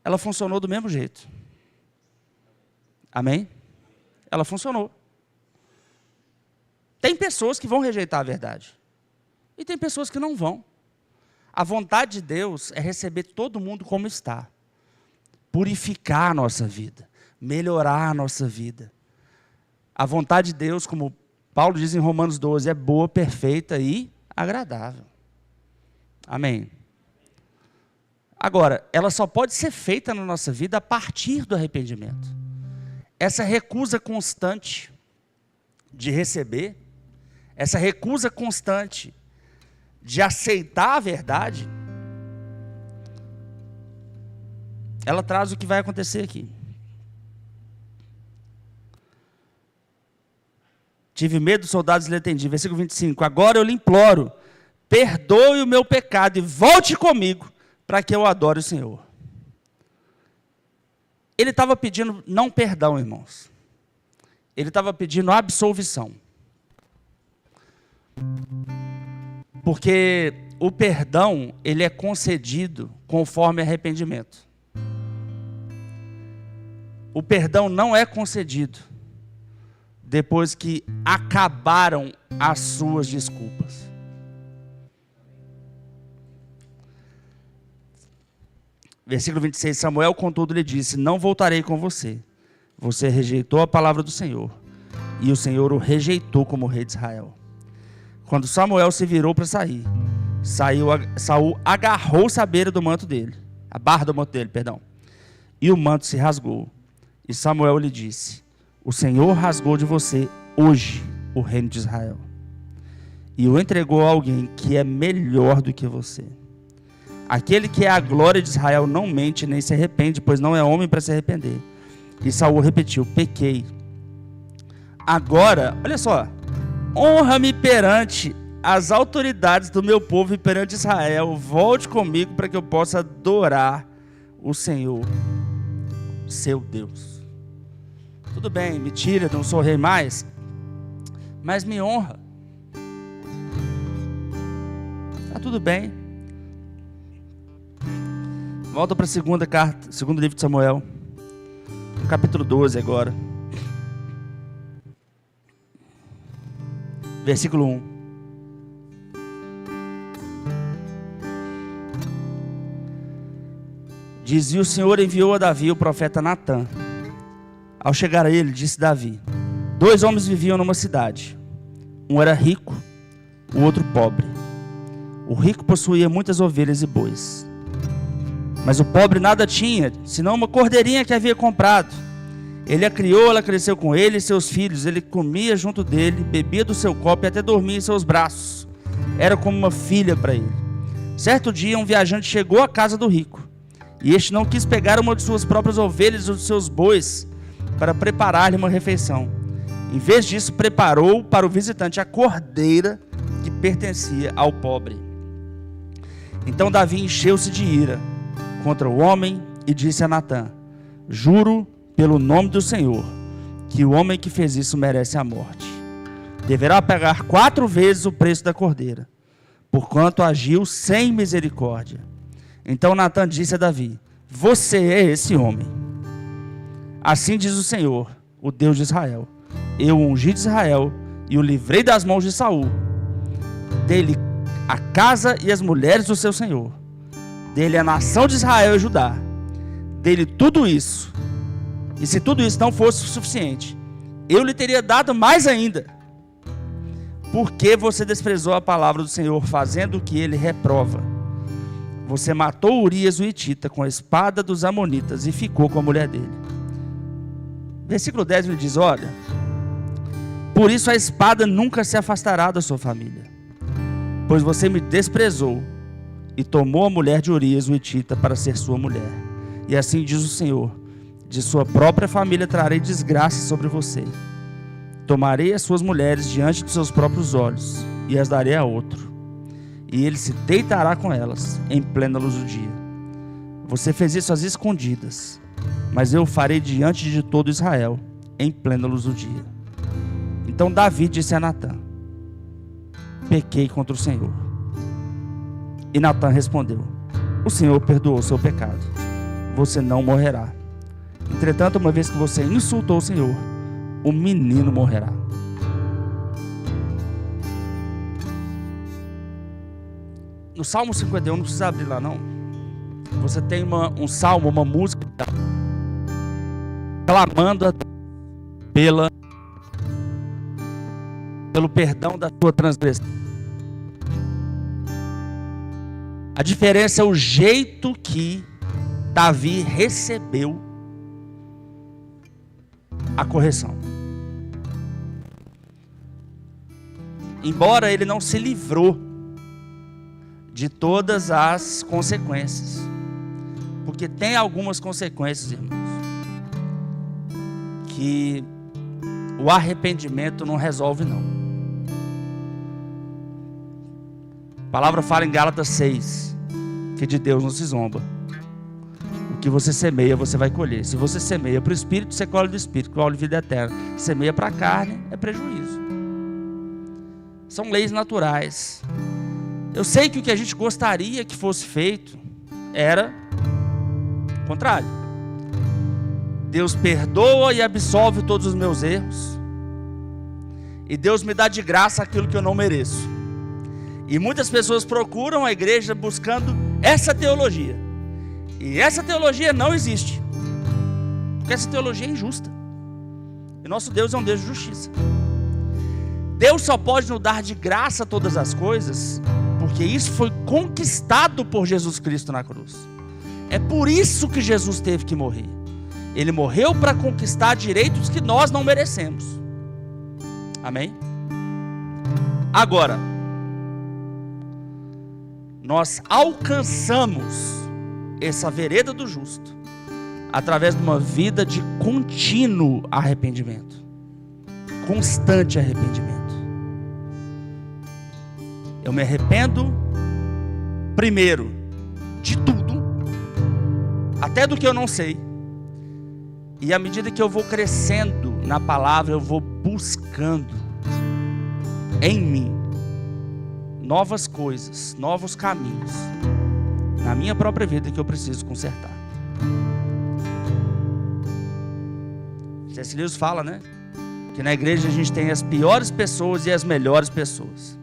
ela funcionou do mesmo jeito. Amém? Ela funcionou. Tem pessoas que vão rejeitar a verdade. E tem pessoas que não vão. A vontade de Deus é receber todo mundo como está. Purificar a nossa vida. Melhorar a nossa vida. A vontade de Deus, como Paulo diz em Romanos 12, é boa, perfeita e agradável. Amém? Agora, ela só pode ser feita na nossa vida a partir do arrependimento. Essa recusa constante de receber, essa recusa constante de aceitar a verdade, ela traz o que vai acontecer aqui. Tive medo dos soldados e lhe atendi. Versículo 25. Agora eu lhe imploro, perdoe o meu pecado e volte comigo para que eu adore o Senhor. Ele estava pedindo não perdão, irmãos. Ele estava pedindo absolvição. Porque o perdão, ele é concedido conforme arrependimento. O perdão não é concedido depois que acabaram as suas desculpas. Versículo 26, Samuel, contudo, lhe disse, não voltarei com você. Você rejeitou a palavra do Senhor, e o Senhor o rejeitou como rei de Israel. Quando Samuel se virou para sair, Saul agarrou-se à beira do manto dele, a barra do manto dele, perdão, e o manto se rasgou. E Samuel lhe disse, o Senhor rasgou de você hoje o reino de Israel, e o entregou a alguém que é melhor do que você. Aquele que é a glória de Israel não mente nem se arrepende, pois não é homem para se arrepender. E Saul repetiu, pequei. Agora, olha só, honra-me perante as autoridades do meu povo e perante Israel. Volte comigo para que eu possa adorar o Senhor, seu Deus. Tudo bem, me tira, não sou rei mais, mas me honra. Tá tudo bem. Volta para a segunda carta, segundo livro de Samuel, no capítulo 12 agora. Versículo 1. Diz, e o Senhor enviou a Davi o profeta Natã. Ao chegar a ele, disse Davi, 2 homens viviam numa cidade. Um era rico, o outro pobre. O rico possuía muitas ovelhas e bois. Mas o pobre nada tinha, senão uma cordeirinha que havia comprado. Ele a criou, ela cresceu com ele e seus filhos. Ele comia junto dele, bebia do seu copo e até dormia em seus braços. Era como uma filha para ele. Certo dia, um viajante chegou à casa do rico. E este não quis pegar uma de suas próprias ovelhas ou de seus bois para preparar-lhe uma refeição. Em vez disso, preparou para o visitante a cordeira que pertencia ao pobre. Então Davi encheu-se de ira contra o homem e disse a Natã, juro pelo nome do Senhor, que o homem que fez isso merece a morte. Deverá pagar 4 vezes o preço da cordeira, porquanto agiu sem misericórdia. Então Natã disse a Davi, você é esse homem. Assim diz o Senhor, o Deus de Israel, eu o ungi de Israel e o livrei das mãos de Saul. Dele a casa e as mulheres do seu senhor. Dele a nação de Israel e Judá. Dele tudo isso. E se tudo isso não fosse suficiente, eu lhe teria dado mais ainda. Porque você desprezou a palavra do Senhor, fazendo o que ele reprova. Você matou Urias o Hitita com a espada dos amonitas e ficou com a mulher dele. Versículo 10 ele diz, olha, por isso a espada nunca se afastará da sua família, pois você me desprezou e tomou a mulher de Urias o Hitita para ser sua mulher. E assim diz o Senhor, de sua própria família trarei desgraça sobre você. Tomarei as suas mulheres diante dos seus próprios olhos e as darei a outro. E ele se deitará com elas em plena luz do dia. Você fez isso às escondidas, mas eu o farei diante de todo Israel em plena luz do dia. Então Davi disse a Natã, pequei contra o Senhor. E Natã respondeu, o Senhor perdoou o seu pecado, você não morrerá. Entretanto, uma vez que você insultou o Senhor, o menino morrerá. No Salmo 51, não precisa abrir lá não. Você tem um salmo, uma música clamando pelo perdão da sua transgressão. A diferença é o jeito que Davi recebeu a correção. Embora ele não se livrou de todas as consequências, porque tem algumas consequências, irmãos, que o arrependimento não resolve, não. A palavra fala em Gálatas 6, que de Deus não se zomba. O que você semeia, você vai colher. Se você semeia para o Espírito, você colhe do Espírito, colhe vida eterna. Semeia para a carne, é prejuízo. São leis naturais. Eu sei que o que a gente gostaria que fosse feito era o contrário. Deus perdoa e absolve todos os meus erros. E Deus me dá de graça aquilo que eu não mereço. E muitas pessoas procuram a igreja buscando essa teologia. E essa teologia não existe. Porque essa teologia é injusta. E nosso Deus é um Deus de justiça. Deus só pode nos dar de graça todas as coisas, porque isso foi conquistado por Jesus Cristo na cruz. É por isso que Jesus teve que morrer. Ele morreu para conquistar direitos que nós não merecemos. Amém? Agora, nós alcançamos essa vereda do justo através de uma vida de contínuo arrependimento, constante arrependimento. Eu me arrependo primeiro de tudo, até do que eu não sei, e à medida que eu vou crescendo na palavra, eu vou buscando em mim novas coisas, novos caminhos na minha própria vida que eu preciso consertar. C.S. Lewis fala, né? Que na igreja a gente tem as piores pessoas e as melhores pessoas.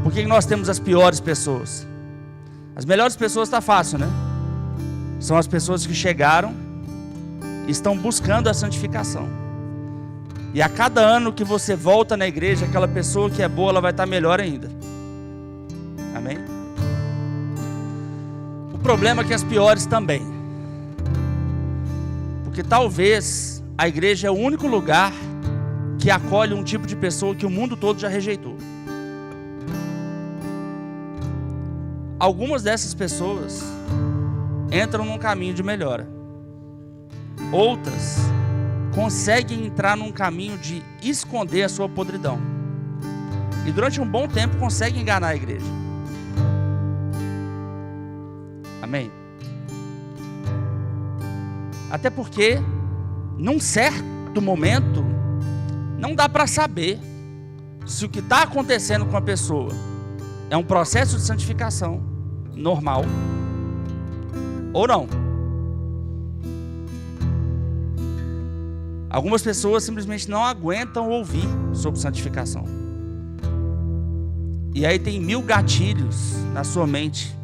Por que nós temos as piores pessoas? As melhores pessoas está fácil, né? São as pessoas que chegaram e estão buscando a santificação. E a cada ano que você volta na igreja, aquela pessoa que é boa, ela vai estar melhor ainda. Amém? O problema é que as piores também. Porque talvez a igreja é o único lugar que acolhe um tipo de pessoa que o mundo todo já rejeitou. Algumas dessas pessoas entram num caminho de melhora. Outras conseguem entrar num caminho de esconder a sua podridão. E durante um bom tempo conseguem enganar a igreja. Amém? Até porque, num certo momento, não dá para saber se o que está acontecendo com a pessoa é um processo de santificação normal ou não. Algumas pessoas simplesmente não aguentam ouvir sobre santificação. E aí tem 1000 gatilhos na sua mente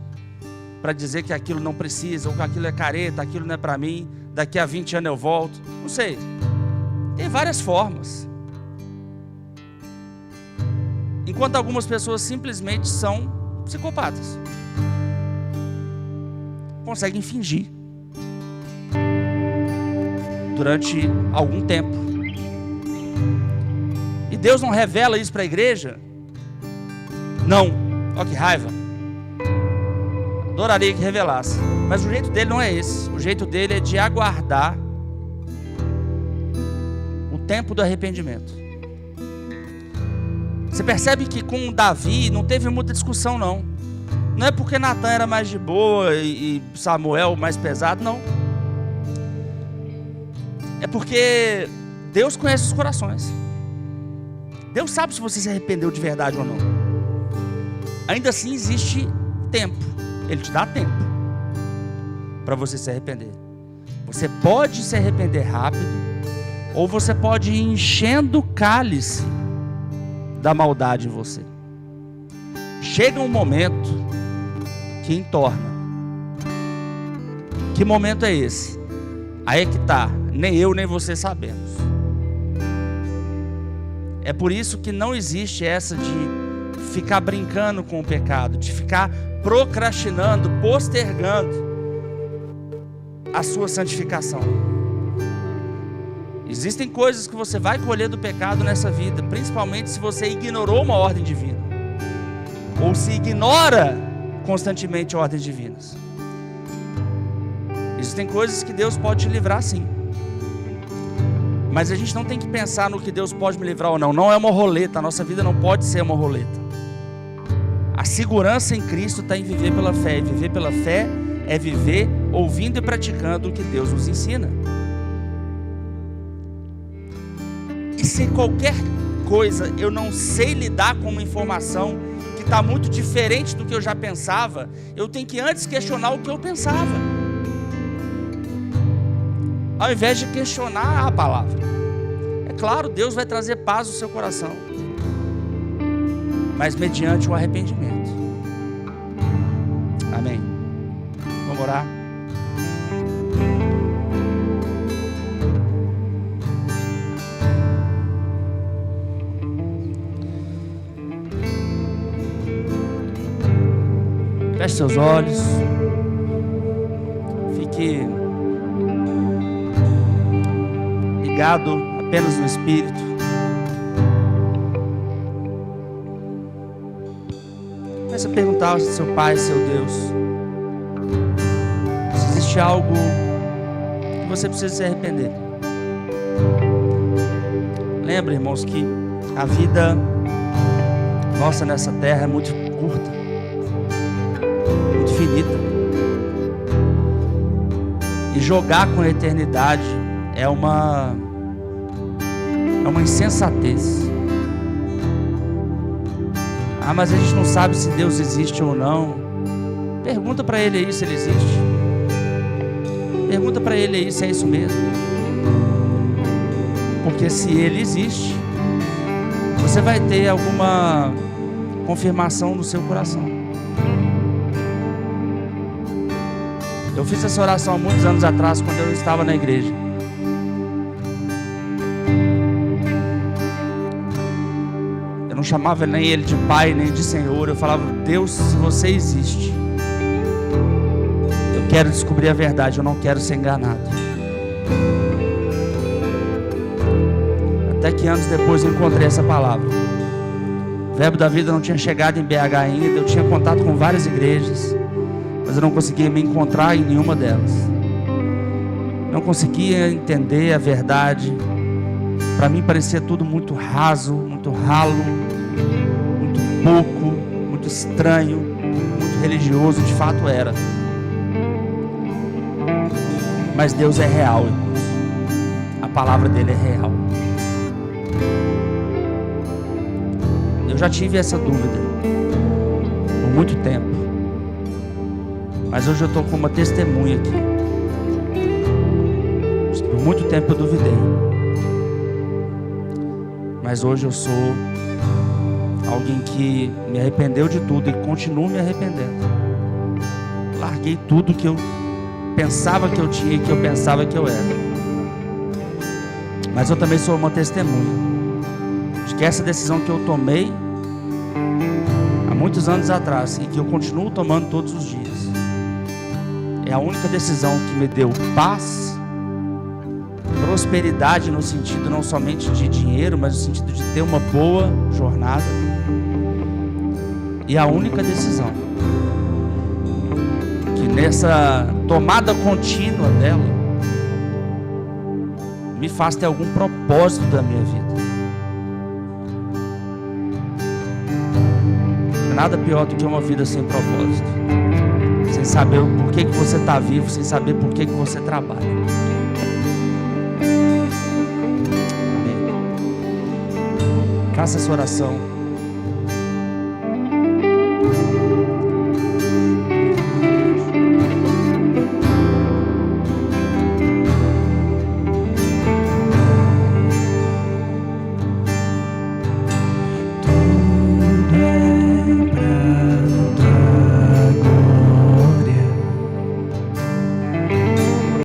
para dizer que aquilo não precisa, ou que aquilo é careta, aquilo não é para mim, daqui a 20 anos eu volto. Não sei. Tem várias formas. Enquanto algumas pessoas simplesmente são psicopatas. Conseguem fingir durante algum tempo. E Deus não revela isso para a igreja? Não. Olha que raiva. Adoraria que revelasse. Mas o jeito dele não é esse. O jeito dele é de aguardar o tempo do arrependimento. Você percebe que com Davi não teve muita discussão, não. Não é porque Natan era mais de boa e Samuel mais pesado, não. É porque Deus conhece os corações. Deus sabe se você se arrependeu de verdade ou não. Ainda assim existe tempo. Ele te dá tempo para você se arrepender. Você pode se arrepender rápido, ou você pode ir enchendo o cálice da maldade em você. Chega um momento que entorna. Que momento é esse? Aí é que tá. Nem eu nem você sabemos. É por isso que não existe essa de ficar brincando com o pecado, de ficar procrastinando, postergando a sua santificação. Existem coisas que você vai colher do pecado nessa vida, principalmente se você ignorou uma ordem divina, ou se ignora constantemente ordens divinas. Existem coisas que Deus pode te livrar sim, Mas a gente não tem que pensar no que Deus pode me livrar ou não. Não é uma roleta, a nossa vida não pode ser uma roleta. A segurança em Cristo está em viver pela fé. E viver pela fé é viver ouvindo e praticando o que Deus nos ensina. E se qualquer coisa eu não sei lidar com uma informação que está muito diferente do que eu já pensava, eu tenho que antes questionar o que eu pensava, ao invés de questionar a palavra. É claro, Deus vai trazer paz no seu coração, mas mediante o arrependimento. Amém. Vamos orar. Feche seus olhos. Fique ligado apenas no Espírito. Comece a perguntar ao seu Pai, seu Deus, se existe algo que você precisa se arrepender. Lembre, irmãos, que a vida nossa nessa terra é muito curta, muito finita. E jogar com a eternidade é uma insensatez. Ah, mas a gente não sabe se Deus existe ou não. Pergunta para Ele aí se Ele existe. Pergunta para Ele aí se é isso mesmo. Porque se Ele existe, você vai ter alguma confirmação no seu coração. Eu fiz essa oração há muitos anos atrás, quando eu estava na igreja. Eu não chamava nem Ele de Pai, nem de Senhor. Eu falava: Deus, se você existe, eu quero descobrir a verdade, eu não quero ser enganado. Até que anos depois eu encontrei essa palavra. O Verbo da Vida não tinha chegado em BH ainda. Eu tinha contato com várias igrejas, mas eu não conseguia me encontrar em nenhuma delas. Não conseguia entender a verdade. Para mim parecia tudo muito raso, muito ralo, muito pouco, muito estranho, muito religioso. De fato era. Mas Deus é real, irmãos. A palavra dele é real. Eu já tive essa dúvida por muito tempo, mas hoje eu estou com uma testemunha aqui. Por muito tempo eu duvidei, mas hoje eu sou alguém que me arrependeu de tudo e continuo me arrependendo. Larguei tudo que eu pensava que eu tinha e que eu pensava que eu era. Mas eu também sou uma testemunha de que essa decisão que eu tomei há muitos anos atrás e que eu continuo tomando todos os dias é a única decisão que me deu paz, prosperidade no sentido não somente de dinheiro, mas no sentido de ter uma boa jornada. E a única decisão que nessa tomada contínua dela me faz ter algum propósito da minha vida. Nada pior do que uma vida sem propósito, sem saber o porquê que você está vivo, sem saber por que você trabalha. Amém. Faça essa oração.